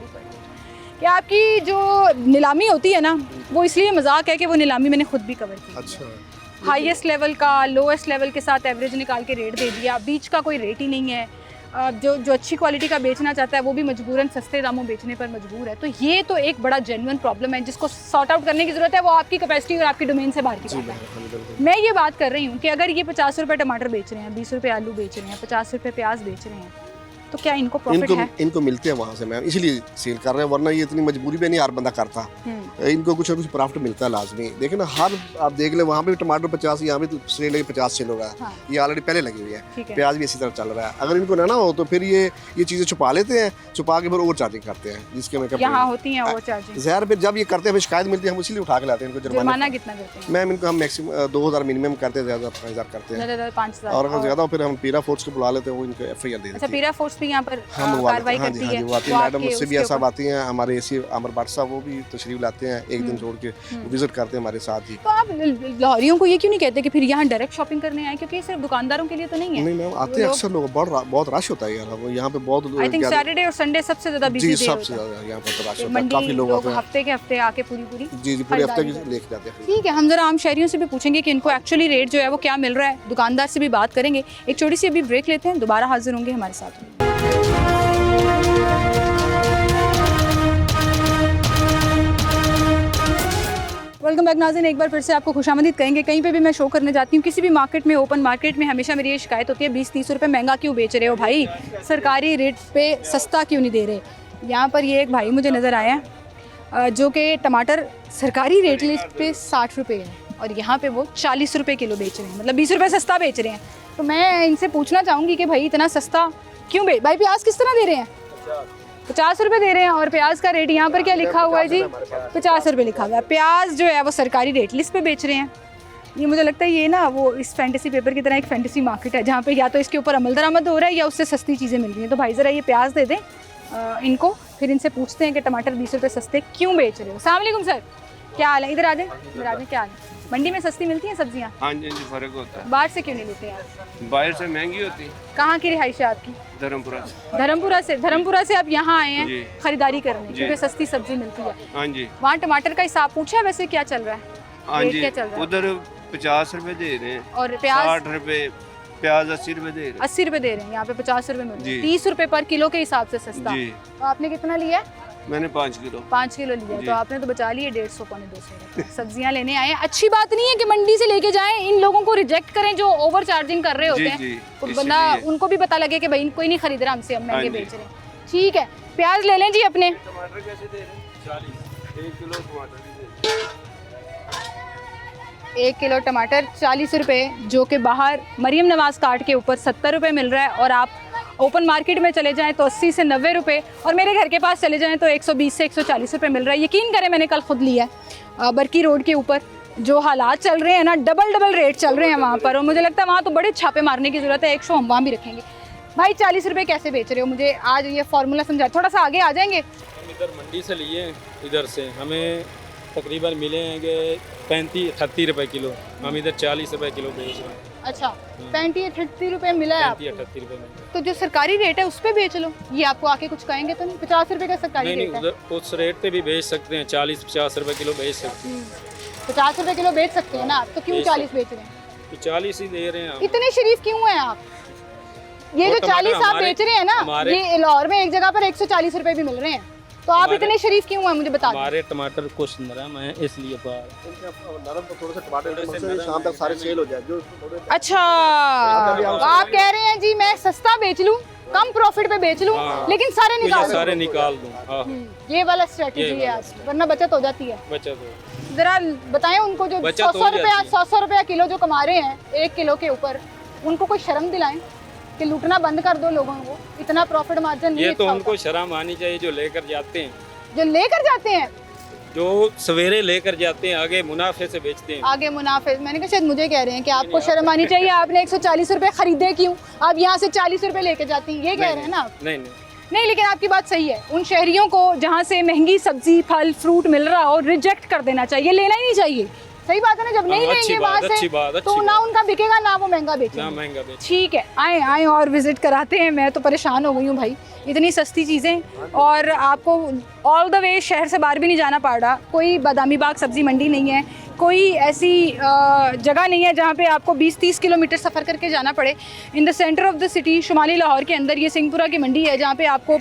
S1: कि आपकी जो नीलामी होती है ना वो इसलिए मजाक है कि वो नीलामी मैंने खुद भी कवर की।
S11: अच्छा
S1: हाईएस्ट लेवल का लोएस्ट लेवल के साथ एवरेज निकाल के रेट दे दिया, बीच का कोई रेट ही नहीं है। जो अच्छी क्वालिटी का बेचना चाहता है वो भी मजबूरन सस्ते दामों बेचने पर मजबूर है। तो ये तो एक बड़ा जेन्युइन प्रॉब्लम है जिसको सॉर्ट आउट करने की ज़रूरत है। वो आपकी कैपेसिटी और आपकी डोमेन से बाहर की बात है। मैं ये बात कर रही हूँ कि अगर ये 50 रुपये टमाटर बेच रहे हैं, 20 रुपये आलू बेच रहे हैं, 50 रुपये प्याज बेच रहे हैं, तो क्या इनको प्रॉफिट है?
S11: इनको मिलते हैं वहाँ से मैम, इसलिए सेल कर रहे हैं, वरना ये इतनी मजबूरी में नहीं हर बंदा करता। इनको कुछ ना कुछ प्रॉफिट मिलता है लाजमी। देखिए ना, हर आप देख ले, वहाँ पे भी टमाटर 50, यहाँ भी सेल लगी 50 सेल होगा।
S1: हाँ।
S11: ये ऑलरेडी पहले लगी हुई
S1: ठीक
S11: है,
S1: है।
S11: प्याज भी इसी तरह चल रहा है। अगर इनको ना हो तो फिर ये चीज़ें छुपा लेते हैं, छुपा के फिर ओवर चार्जिंग करते हैं, जिसके मैं
S1: यहाँ होती है वो चार्जिंग।
S11: जहर फिर जब ये करते हैं फिर शिकायत मिलती है, हम इसलिए उठा के लाते हैं इनको
S1: जुर्माना
S11: जुर्माना।
S1: कितना करते हैं?
S11: मैम इनको हम मैक्सिमम 2000 मिनिमम करते हैं, ज़्यादा 5000 करते हैं,
S1: ज़्यादा 5000।
S11: और अगर ज़्यादा हो फिर हम पीरा फोर्स को बुला लेते हैं, वो इनको FIR दे
S1: अच्छा
S11: देते हैं।
S1: पीरा फोर्स भी यहाँ पर
S11: हम मंगवा
S1: कार्रवाई
S11: लेते हैं। हाँ जी
S1: करती
S11: हाँ
S1: है?
S11: जी वो आती
S1: वो
S11: है मैडम,
S1: आपके
S11: मुझसे भी
S1: उसके
S11: ऐसा
S1: ऊपर-
S11: आती हैं, हमारे AC अमर भट्ट साहब वो भी तशरीफ लाते हैं एक दिन छोड़ के, विजिट करते हैं हमारे साथ ही।
S1: तो आप लाहौरियों को ये क्यों नहीं कहते कि फिर यहाँ डायरेक्ट शॉपिंग करने आए, क्योंकि ये सिर्फ दुकानदारों के लिए तो नहीं है?
S11: नहीं मैम आते हैं अक्सर लोग, बहुत रश होता है यार, वो यहाँ पे बहुत
S1: आई थिंक सैटरडे और संडे सबसे ज्यादा बिजी
S11: जी
S1: डे
S11: सबसे
S1: होता है।
S11: ज़्यादा यहाँ पर तो रश होता है,
S1: मंडी
S11: काफ़ी लोग
S1: लोग
S11: आते हैं।
S1: हफ्ते के हफ्ते आके पूरी
S11: जी जी पूरे हफ्ते
S1: खरीदारी
S11: की
S1: करते
S11: लेके जाते हैं।
S1: ठीक है, हम जरा आम शहरियों से भी पूछेंगे कि इनको एक्चुअली रेट जो है वो क्या मिल रहा है, दुकानदार से भी बात करेंगे। एक छोटी सी अभी ब्रेक लेते हैं, दोबारा हाजिर होंगे हमारे साथ। वेलकम बैक नाज़रीन, एक बार फिर से आपको खुशामदीद कहेंगे। कहीं पे भी मैं शो करने जाती हूँ, किसी भी मार्केट में, ओपन मार्केट में, हमेशा मेरी ये शिकायत होती है 20-30 रुपये महंगा क्यों बेच रहे हो भाई, सरकारी रेट पे सस्ता क्यों नहीं दे रहे। यहाँ पर ये एक भाई मुझे नज़र आया जो कि टमाटर सरकारी रेट लिस्ट पे 60 रुपये है और यहाँ पे वो 40 रुपये किलो बेच रहे हैं, मतलब 20 रुपये सस्ता बेच रहे हैं। तो मैं इनसे पूछना चाहूँगी कि भाई इतना सस्ता क्यों भाई प्याज किस तरह दे रहे हैं? 50 रुपये दे रहे हैं। और प्याज का रेट यहाँ पर क्या लिखा हुआ है जी? 50 रुपये लिखा हुआ है। प्याज जो है वो सरकारी रेट लिस्ट पे बेच रहे हैं। ये मुझे लगता है ये ना वो इस फैंटेसी पेपर की तरह एक फैंटेसी मार्केट है जहाँ पे या तो इसके ऊपर अमल दरामद हो रहा है या उससे सस्ती चीज़ें मिल रही हैं। तो भाई ज़रा ये प्याज दे दें इनको, फिर इनसे पूछते हैं कि टमाटर 20 रुपये सस्ते क्यों बेच रहे हो। अस्सलाम वालेकुम सर, क्या हाल है? इधर आ जाए, इधर आ जाए। क्या हाल है? मंडी में सस्ती मिलती हैं सब्जियाँ?
S14: हाँ जी फ़र्क होता है।
S1: बाहर से क्यों नहीं लेते आप?
S14: बाहर से महंगी होती है।
S1: कहाँ की रिहाइश है आपकी?
S14: धर्मपुरा से।
S1: धर्मपुरा से आप यहाँ आए हैं
S14: जी।
S1: खरीदारी करने क्योंकि सस्ती सब्जी मिलती है।
S14: हाँ जी।
S1: वहाँ टमाटर का हिसाब पूछा है वैसे क्या चल रहा है?
S14: हाँ
S1: रेट
S14: जी
S1: क्या चल रहा है?
S14: उधर 50 रुपए दे रहे हैं
S1: और प्याज
S14: 60 रुपए, प्याज 80 रुपए दे रहे हैं।
S1: 80 रुपये दे रहे हैं, यहाँ पे 50 रुपये मिल रहे हैं।
S14: जी।
S1: 30 रुपये पर किलो के हिसाब से सस्ता।
S14: जी।
S1: तो आपने कितना लिया है?
S14: मैंने 5 किलो
S1: 5 किलो लिया
S14: जी।
S1: तो आपने तो बचा लिए 150 पौने 200 रुपये। सब्जियां लेने आए हैं। अच्छी बात नहीं है कि मंडी से लेके जाएं, इन लोगों को रिजेक्ट करें जो ओवर चार्जिंग कर रहे होते
S14: जी,
S1: हैं।
S14: जी,
S1: तो बंदा
S14: इसीलिए।
S1: उनको भी पता लगे कि भाई कोई नहीं खरीद रहा हमसे, हम महंगे
S14: हाँ जी।
S1: बेच रहे हैं। ठीक है, प्याज ले लें जी अपने।
S14: टमाटर कैसे दे रहे हैं? 40 1 किलो टमाटर भी दे
S1: 1 किलो टमाटर 40 रुपये, जो कि बाहर मरीम नवाज़ कार्ड के ऊपर 70 रुपये मिल रहा है, और आप ओपन मार्केट में चले जाएं तो 80 से 90 रुपये, और मेरे घर के पास चले जाएं तो 120 से 140 रुपये मिल रहा है। यकीन करें मैंने कल खुद लिया है बरकी रोड के ऊपर। जो हालात चल रहे हैं ना, डबल रेट चल रहे हैं वहाँ पर, और मुझे लगता है वहाँ तो बड़े छापे मारने की ज़रूरत है। 100 हम वहाँ भी रखेंगे। भाई 40 रुपये कैसे बेच रहे हो? मुझे आज ये फार्मूला समझा, थोड़ा सा आगे आ जाएंगे।
S13: हम इधर मंडी से लिए, इधर से हमें तकरीबन मिलेंगे 35-38 रुपए किलो, हम इधर 40 रुपए किलो बेच रहे हैं।
S1: अच्छा, 35-38 रुपये मिला है आपको?
S13: 38 रुपए मिलता
S1: तो जो सरकारी रेट है उस पर बेच लो। ये आपको आके कुछ कहेंगे तो नहीं? 50 रुपये का सरकारी
S13: नहीं,
S1: रेट है।
S13: उधर उस रेट पे भी बेच सकते हैं, 40-50 रुपए किलो बेच सकते हैं।
S1: 50 रुपये किलो बेच सकते हैं ना आप, तो क्यों
S13: बेच
S1: 40 बेच रहे हैं?
S13: तो 40 ही दे रहे हैं हम।
S1: इतने शरीफ क्यों हैं आप? ये
S13: वो
S1: जो
S13: टमाटर
S1: 40 आप
S13: हमारे-
S1: बेच रहे हैं ना,
S13: हमारे-
S1: ये लाहौर में एक जगह पर 140 रुपए भी मिल रहे हैं, तो आप
S13: हमारे-
S1: इतने शरीफ क्यों हैं? मुझे बता दो।
S13: हमारे टमाटर कुछ नरम है इसलिए
S11: नरम तो थोड़े से टमाटर शाम तक सारे सेल हो जाए जो
S1: अच्छा, आप कह रहे हैं जी मैं सस्ता बेच लूं, कम प्रॉफिट पे बेच लूं,
S13: हाँ।
S1: लेकिन सारे निकाल दूं।
S13: सारे निकाल दूँ। हाँ,
S1: ये वाला स्ट्रेटजी
S13: ये
S1: है
S13: वाला
S1: आज, वरना बचत हो जाती है।
S13: बचत हो।
S1: जरा बताएं उनको जो
S13: बचत
S1: 100
S13: हो
S1: रुपया
S13: जाती है।
S1: 100 रुपया किलो जो कमा रहे हैं 1 किलो के ऊपर, उनको कोई शर्म दिलाएं कि लूटना बंद कर दो लोगों को। इतना प्रॉफिट मार्जिन नहीं
S13: ये तो
S1: अच्छा
S13: उनको शर्म आनी चाहिए जो लेकर जाते हैं,
S1: होता। जो लेकर जाते हैं
S13: जो सवेरे लेकर जाते हैं, आगे मुनाफे से बेचते हैं।
S1: आगे मुनाफे। मैंने कहा शायद मुझे कह रहे हैं कि आपको शर्म आनी चाहिए, आपने 140 रुपये खरीदे क्यों? आप यहाँ से 40 रुपये लेके जाती हैं, ये कह रहे हैं ना आप?
S13: नहीं
S1: नहीं, लेकिन आपकी बात सही है। उन शहरियों को जहाँ से महंगी सब्जी फल फ्रूट मिल रहा हो, रिजेक्ट कर देना चाहिए, लेना ही नहीं चाहिए। सही बात है ना, जब नहीं लेंगे वहाँ से तो ना उनका बिकेगा, ना वो महंगा बेचेंगे।
S13: ना महंगा बेच।
S1: ठीक है, आए और विजिट कराते हैं। मैं तो परेशान हो गई हूँ भाई, इतनी सस्ती चीज़ें, और आपको ऑल द वे शहर से बाहर भी नहीं जाना पड़ रहा। कोई बादामी बाग सब्ज़ी मंडी नहीं है, कोई ऐसी जगह नहीं है जहाँ पे आपको 20-30 किलोमीटर सफ़र करके जाना पड़े। In the centre of the city, शुमाली लाहौर के अंदर ये सिंहपुरा की मंडी है, जहाँ पे आपको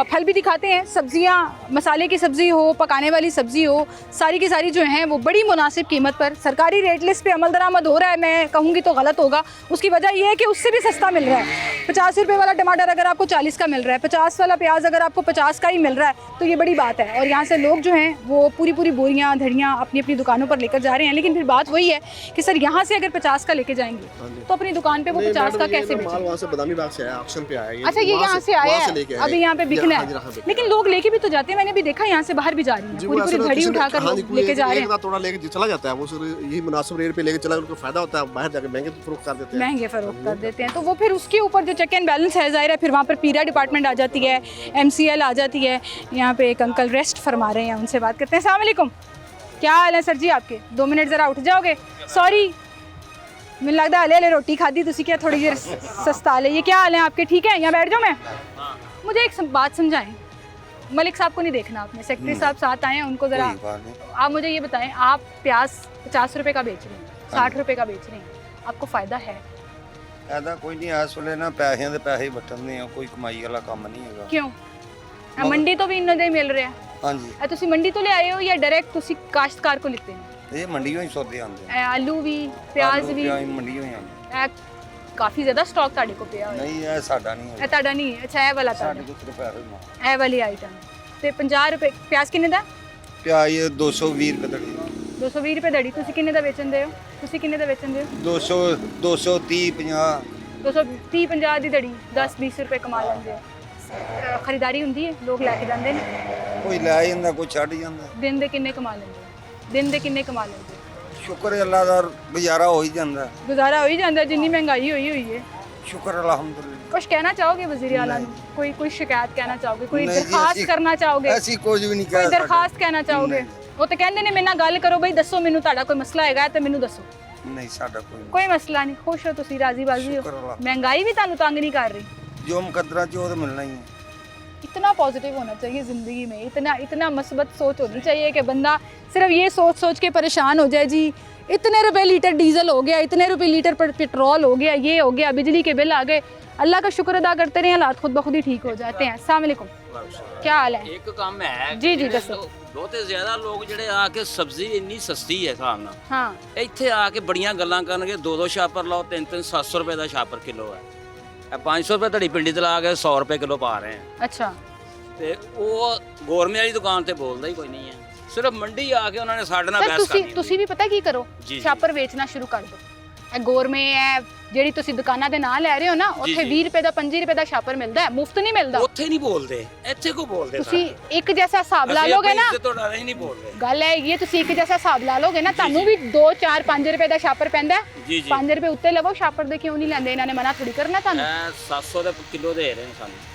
S1: फल भी दिखाते हैं, सब्जियां, मसाले की सब्ज़ी हो, पकाने वाली सब्ज़ी हो, सारी की सारी जो हैं वो बड़ी मुनासिब कीमत पर सरकारी रेट लिस्ट पे अमल दरामद हो रहा है। मैं कहूँगी तो गलत होगा। उसकी वजह यह है कि उससे भी सस्ता मिल रहा है। 50 रुपये वाला टमाटर अगर आपको 40 का मिल रहा है, 50 वाला प्याज अगर आपको 50 का ही मिल रहा है, तो ये बड़ी बात है। और यहाँ से लोग जो हैं वो पूरी बोरियाँ धड़ियाँ अपनी अपनी दुकानों पर लेकर जा रहे हैं। लेकिन फिर बात वही है कि सर यहाँ से अगर 50 का लेके जाएंगे तो अपनी दुकान पर वो 50 का कैसे
S11: माल वहाँ से बादामी बाग से आया, ऑक्शन पे आया।
S1: अच्छा, ये यहाँ से आया है, अभी यहाँ पे बिकना है। लेकिन लोग लेके भी तो जाते हैं, मैंने भी देखा यहाँ से बाहर भी जा रही हैं, पूरी धड़ी उठाकर लोग लेके जा रहे हैं।
S11: थोड़ा लेके चला जाता है वो, यही मुनासिब रेट पे लेके चला, उनको फायदा होता है। बाहर जाके महंगे फरोख्त कर देते हैं,
S1: महंगे फरोख्त कर देते हैं, तो वो फिर उसके ऊपर जो चेक एंड बैलेंस है, जाहिर है फिर वहाँ पर पीरा डिपार्टमेंट आ जाती है, MCL आ जाती है। यहाँ पे एक अंकल रेस्ट फरमा रहे हैं, उनसे बात करते हैं। अस्सलाम वालेकुम, क्या हाल है सर जी आपके? 2 मिनट ज़रा उठ जाओगे? सॉरी, मैंने लगता हले रोटी खाधी तुसी, क्या थोड़ी देर सस्ता ले। ये क्या हाल है आपके? ठीक है, यहाँ बैठ जाओ। मैं मुझे एक बात समझाएं, मलिक साहब को नहीं देखना आपने, सेक्रेटरी साहब साथ आए हैं, उनको ज़रा आप मुझे ये बताएं, आप प्याज 50 रुपये का बेच रहे हैं, 60 रुपये का बेच रहे हैं, आपको फ़ायदा है?
S2: फायदा कोई नहीं, इस ਵੇਲੇ ना पैसे ਦੇ ਪੈਸੇ ਵਟਣਦੇ ਆ, कोई कमाई वाला काम नहीं ਹੈਗਾ।
S1: क्यों? मंडी तो भी इन्हों दे मिल रहा है।
S2: हाँ जी,
S1: तुसी मंडी तो ले आए हो या डायरेक्ट तुसी काश्तकार को लेते हैं?
S2: ਇਹ ਮੰਡੀੋਂ ਹੀ ਸੌਦੇ ਆਉਂਦੇ ਆ।
S1: आलू भी, प्याज भी,
S2: ਮੰਡੀੋਂ ਹੀ ਆਉਂਦੇ।
S1: काफ़ी ज़्यादा स्टॉक ਤੁਹਾਡੇ को ਪਿਆ ਹੋਇਆ?
S2: ਨਹੀਂ, ਇਹ ਸਾਡਾ ਨਹੀਂ
S1: ਇਹ ਤੁਹਾਡਾ ਨਹੀਂ ਹੈ? ਅੱਛਾ, ਇਹ ਵਾਲਾ
S2: ਸਾਡੇ
S1: ਤੁਹਾਡਾ,
S2: ਕੋਲ ਪੈਸੇ ਨਾ।
S1: ਇਹ ਵਾਲੀ ਆਈਟਮ। ਤੇ 50 ਰੁਪਏ ਪਿਆਜ਼ ਕਿੰਨੇ ਦਾ?
S2: ਪਿਆਜ਼ 220 ਰੁਪਏ ਦੜੀ।
S1: 220 ਰੁਪਏ ਦੜੀ। ਤੁਸੀਂ ਕਿੰਨੇ ਦਾ ਵੇਚਣਦੇ ਹੋ? ਤੁਸੀਂ ਕਿੰਨੇ ਦਾ ਵੇਚਣਦੇ ਹੋ?
S2: 200 230 50
S1: 230 50 ਦੀ ਦੜੀ, 10-20 ਰੁਪਏ ਕਮਾ ਲੈਂਦੇ ਹੋ। ਖਰੀਦਾਰੀ ਹੁੰਦੀ ਹੈ, ਲੋਕ ਲੈ ਕੇ ਜਾਂਦੇ ਨੇ?
S2: ਕੋਈ ਲੈ ਜਾਂਦਾ, ਕੋਈ ਛੱਡ ਜਾਂਦਾ।
S1: ਦਿਨ ਦੇ ਕਿੰਨੇ ਕਮਾ ਲੈਂਦੇ ਹੋ? ਦਿਨ ਦੇ ਕਿੰਨੇ ਕਮਾ ਲੈਂਦੇ ਹੋ?
S2: ਸ਼ੁਕਰ ਹੈ ਅੱਲਾ ਦਾ, ਗੁਜ਼ਾਰਾ ਹੋ ਹੀ ਜਾਂਦਾ।
S1: ਗੁਜ਼ਾਰਾ ਹੋ ਹੀ ਜਾਂਦਾ ਜਿੰਨੀ ਮਹਿੰਗਾਈ ਹੋਈ ਹੈ।
S2: ਸ਼ੁਕਰ ਅਲਹਮਦੁਲਿਲਾ।
S1: कुछ कहना चाहोगे वज़ीर आला को? कोई शिकायत कहना चाहोगे? कोई
S2: नहीं जी,
S1: दरखास्त करना चाहोगे?
S2: ऐसी कुछ भी नहीं
S1: कोई
S2: कह
S1: दरखास्त कहना चाहोगे? वो तो कहते ने मेरे नाल गल करो बई, दसो मैनू तुहाडा कोई मसला हैगा ते मैनू दसो।
S2: नहीं, साडा
S1: कोई मसला नहीं, खुश हो तुसी, राजी बाजी हो?
S2: शुक्र अल्लाह।
S1: महंगाई भी तुहानू तंग नहीं कर रही?
S2: जो मुकद्दरा जो तो मिलना ही है।
S1: इतना पॉजिटिव होना चाहिए ज़िंदगी में, इतना मस्बत सोच होनी चाहिए कि बंदा सिर्फ ये सोच के परेशान हो जाए जी इतने रुपए लीटर डीजल हो गया, इतने रुपए लीटर पेट्रोल हो गया, ये हो गया, बिजली के बिल आ गए। अल्लाह का शुक्र अदा करते रहे, हालात खुद ब खुद ही ठीक हो जाते हैं। अस्सलाम वालेकुम। क्या हाल है?
S8: एक काम है
S1: जी जी दसो।
S8: दो ते ज्यादा लोग ਜਿਹੜੇ ਆ ਕੇ ਸਬਜ਼ੀ ਇੰਨੀ ਸਸਤੀ ਹੈ ਹਿਸਾਬ ਨਾਲ
S1: हाँ
S8: ਇੱਥੇ ਆ ਕੇ ਬੜੀਆਂ ਗੱਲਾਂ ਕਰਨਗੇ 2-2 ਛਾਪਰ ਲਾਓ 3-3 700 ਰੁਪਏ ਦਾ ਛਾਪਰ ਕਿਲੋ ਹੈ ਇਹ 500 ਰੁਪਏ ਤੁਹਾਡੀ ਪਿੰਡੀ ਤੇ ਲਾ ਕੇ 100 ਰੁਪਏ ਕਿਲੋ ਪਾ ਰਹੇ ਆ
S1: अच्छा
S8: ਤੇ ਉਹ ਗੋਰਮੇ ਵਾਲੀ ਦੁਕਾਨ ਤੇ ਬੋਲਦਾ ਹੀ ਕੋਈ ਨਹੀਂ ਹੈ ਸਿਰਫ ਮੰਡੀ ਆ ਕੇ ਉਹਨਾਂ ਨੇ ਸਾਡੇ ਨਾਲ
S1: सर
S8: ਬਹਿਸ ਕਰਨੀ
S1: ਤੁਸੀਂ ਵੀ ਪਤਾ ਕੀ ਕਰੋ
S8: ਜੀ।
S1: ਛਾਪਰ ਵੇਚਣਾ ਸ਼ੁਰੂ ਕਰ ਦਿਓ ਇਹ ਗੋਰਮੇ ਹੈ ਜਿਹੜੀ ਤੁਸੀਂ ਦੁਕਾਨਾਂ ਦੇ ਨਾਂ ਲੈ ਰਹੇ ਹੋ ਨਾ ਉੱਥੇ
S8: ਜੀ।
S1: 20 ਰੁਪਏ ਦਾ 25 ਰੁਪਏ ਦਾ ਛਾਪਰ ਮਿਲਦਾ ਹੈ ਮੁਫਤ ਨਹੀਂ ਮਿਲਦਾ
S8: ਉੱਥੇ ਨਹੀਂ ਬੋਲਦੇ ਇੱਥੇ ਕੋ ਬੋਲਦੇ
S1: ਤੁਸੀਂ ਇੱਕ ਜੈਸਾ ਹਿਸਾਬ ਲਾ ਲੋਗੇ ਨਾ
S8: ਤੋਂ ਡਰ ਹੀ ਨਹੀਂ ਬੋਲਦੇ
S1: ਗੱਲ ਹੈ ਇਹ ਤੁਸੀਂ ਇੱਕ ਜੈਸਾ ਹਿਸਾਬ ਲਾ ਲੋਗੇ ਨਾ ਤੁਹਾਨੂੰ ਵੀ 2 4 5 ਰੁਪਏ ਦਾ ਛਾਪਰ ਪੈਂਦਾ ਹੈ
S8: ਜੀ ਜੀ
S1: 5 ਰੁਪਏ ਉੱਤੇ ਲਵੋ ਛਾਪਰ ਦੇ ਕਿਉਂ ਨਹੀਂ ਲੈਂਦੇ ਇਹਨਾਂ ਨੇ ਮਨਾ ਥੋੜੀ ਕਰਨਾ ਤੁਹਾਨੂੰ
S8: ਇਹ 700 ਦੇ ਕਿਲੋ ਦੇ ਰਹੇ ਨੇ ਸਾਨੂੰ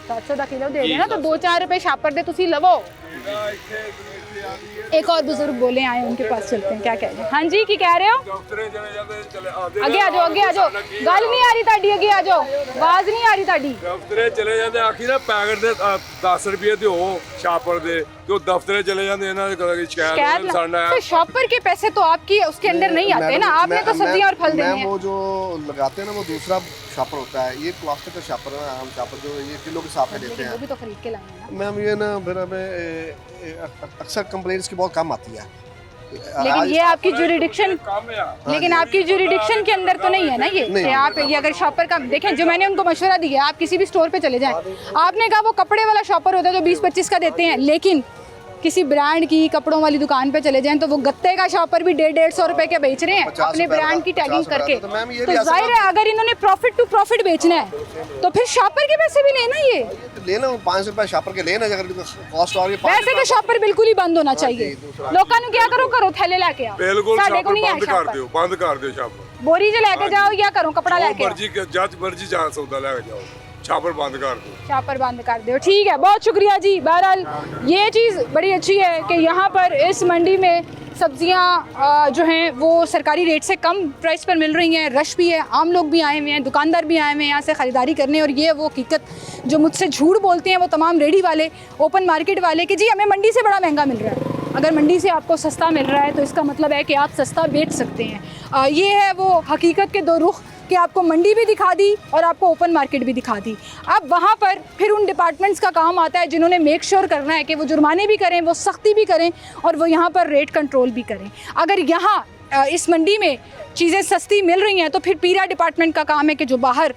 S1: 700 ਦਾ किलो दे
S8: जी,
S1: देना तो 2-4 रुपए छापर दे तुसी लवो। एक और बुजुर्ग बोले आए उनके पास चलते हैं क्या कह रहे हैं। हाँ जी की कह रहे हो? आगे आ जाओ आगे आ जाओ गल नहीं आ रही ताड़ी आगे आ जाओ आवाज नहीं आ रही ताड़ी।
S14: ਦਫ਼ਤਰੇ ਚਲੇ ਜਾਂਦੇ ਆਖੀ ਨਾ ਪੈਕਟ ਦੇ 10 ਰੁਪਏ ਦਿਓ ਛਾਪਰ ਦੇ ਤੇ ਉਹ ਦਫ਼ਤਰੇ ਚਲੇ ਜਾਂਦੇ ਇਹਨਾਂ ਦੇ ਕਦੇ ਸ਼ਿਕਾਇਤ ਸਾਡਾ
S1: तो शॉपर के पैसे तो आपकी उसके अंदर नहीं आते ना आपने तो सब्जियां और फल देने हैं।
S11: वो जो लगाते हैं ना वो दूसरा छापर होता है, ये प्लास्टिक का छापर है, हम छापर जो ये किलो के हिसाब से देते हैं।
S1: वो भी तो खरीद के लाए हैं ना।
S11: मैम ये ना फिर हमें अक्सर कंप्लेंट्स की बहुत कम आती है।
S1: लेकिन ये आपकी जुरिडिक्शन लेकिन आपकी जुरिडिक्शन के अंदर तो नहीं है ना ये कि आप ये अगर शॉपर का देखें जो मैंने उनको मशवरा दिया आप किसी भी स्टोर पे चले जाएं आपने कहा वो कपड़े वाला शॉपर होता है जो 20-25 का देते हैं लेकिन किसी ब्रांड की कपड़ों वाली दुकान पे चले जाएं तो वो गत्ते का शॉपर भी 150-150 रुपए के बेच रहे हैं अपने ब्रांड की टैगिंग करके। तो जाहिर है अगर इन्होंने प्रॉफिट टू प्रॉफिट बेचना है तो फिर शॉपर के पैसे भी लेना ये
S11: लेना 5 रुपए शॉपर के लेना अगर कॉस्ट और
S1: वैसे तो शॉपर बिल्कुल ही बंद होना चाहिए। लोगों ने क्या करो करो थैले लेके आओ
S14: ਬਿਲਕੁਲ
S1: साडे को
S14: ਛਾਪਰ
S1: नहीं है
S14: ਬੰਦ ਕਰ
S1: शॉपर
S14: ਦਿਓ ਬੰਦ ਕਰ ਦਿਓ ਛਾਪਰ
S1: बोरी जो लेके जाओ या करो कपड़ा लेके आओ
S14: ਮਰਜ਼ੀ ਜੱਜ ਮਰਜ਼ੀ ਜਾਂ ਸੌਦਾ ਲੈ ਕੇ ਜਾਓ छापर बंद कर दो
S1: छापर बंद कर दो। ठीक है बहुत शुक्रिया जी। बहरहाल ये चीज़ बड़ी अच्छी है कि यहाँ पर इस मंडी में सब्जियाँ जो हैं वो सरकारी रेट से कम प्राइस पर मिल रही हैं। रश भी है आम लोग भी आए हुए हैं दुकानदार भी आए हुए हैं यहाँ से ख़रीदारी करने और ये वो हकीकत जो मुझसे झूठ बोलते हैं वो तमाम रेडी वाले ओपन मार्केट वाले कि जी हमें मंडी से बड़ा महंगा मिल रहा है। अगर मंडी से आपको सस्ता मिल रहा है तो इसका मतलब है कि आप सस्ता बेच सकते हैं। ये है वो हकीकत के दो रुख कि आपको मंडी भी दिखा दी और आपको ओपन मार्केट भी दिखा दी। अब वहाँ पर फिर उन डिपार्टमेंट्स का काम आता है जिन्होंने मेक श्योर करना है कि वो जुर्माने भी करें वो सख्ती भी करें और वो यहाँ पर रेट कंट्रोल भी करें। अगर यहाँ इस मंडी में चीज़ें सस्ती मिल रही हैं तो फिर पीरा डिपार्टमेंट का काम है कि जो बाहर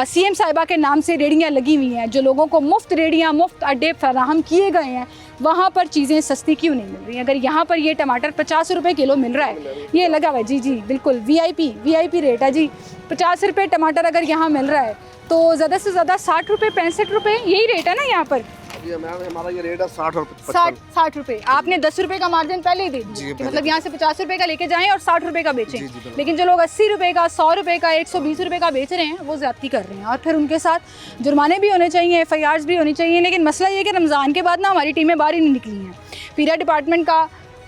S1: सीएम साहिबा के नाम से रेडियाँ लगी हुई हैं जो लोगों को मुफ्त रेडियाँ मुफ्त अड्डे फराहम किए गए हैं वहाँ पर चीज़ें सस्ती क्यों नहीं मिल रही। अगर यहाँ पर ये टमाटर 50 रुपये किलो मिल रहा है ये लगा हुआ है जी जी बिल्कुल वीआईपी रेट है जी 50 रुपये टमाटर अगर यहाँ मिल रहा है तो ज़्यादा से ज़्यादा 60 रुपये 65 रुपये यही रेट है ना यहाँ पर।
S11: हमारा ये रेट है
S1: 60 रुपये आपने 10 रुपये का मार्जिन पहले ही दे दिया कि मतलब यहाँ से 50 रुपये का लेके जाएं और 60 रुपये का बेचें। लेकिन जो लोग 80 रुपये का 100 रुपये का 120 रुपये का बेच रहे हैं वो ज़्यादती कर रहे हैं और फिर उनके साथ जुर्माने भी होने चाहिए FIRs भी होनी चाहिए। लेकिन मसला ये कि रमज़ान के बाद ना हमारी टीमें बाहर ही नहीं निकली हैं। पीरा डिपार्टमेंट का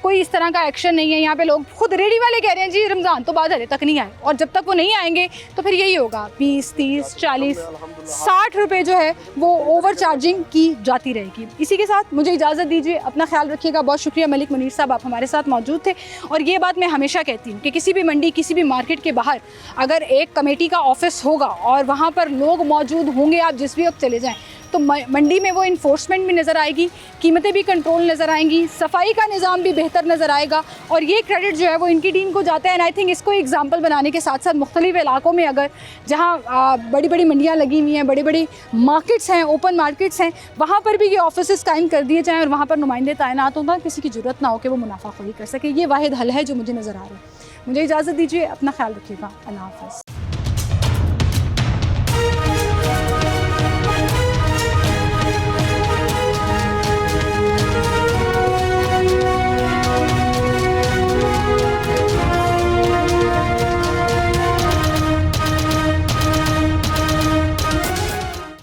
S1: कोई इस तरह का एक्शन नहीं है। यहाँ पे लोग खुद रेडी वाले कह रहे हैं जी रमज़ान तो बाद हले तक नहीं आए और जब तक वो नहीं आएंगे तो फिर यही होगा 20 30 40 60 रुपये जो है वो ओवर चार्जिंग की जाती रहेगी। इसी के साथ मुझे इजाज़त दीजिए अपना ख्याल रखिएगा। बहुत शुक्रिया मलिक मुनीर साहब आप हमारे साथ मौजूद थे और ये बात मैं हमेशा कहती हूँ कि किसी भी मंडी किसी भी मार्केट के बाहर अगर एक कमेटी का ऑफिस होगा और वहाँ पर लोग मौजूद होंगे आप जिस भी वक्त चले जाएँ तो मंडी में वो इन्फोर्समेंट भी नज़र आएगी कीमतें भी कंट्रोल नज़र आएंगी सफाई का निज़ाम भी बेहतर नज़र आएगा और ये क्रेडिट जो है वो इनकी टीम को जाता है। एंड आई थिंक इसको एग्जाम्पल बनाने के साथ साथ मुख्तलिफ इलाकों में अगर जहाँ बड़ी बड़ी मंडियाँ लगी हुई हैं बड़ी बड़ी मार्केट्स हैं ओपन मार्केट्स हैं वहाँ पर भी ये ऑफिस कायम कर दिए जाएँ और वहाँ पर नुमाइंदे तैनात हों किसी की ज़रूरत ना हो कि वो मुनाफाखोरी कर सके। ये वाहिद हल है जो मुझे नज़र आ रहा है। मुझे इजाज़त दीजिए अपना ख्याल रखिएगा। अल्लाह हाफ़िज़।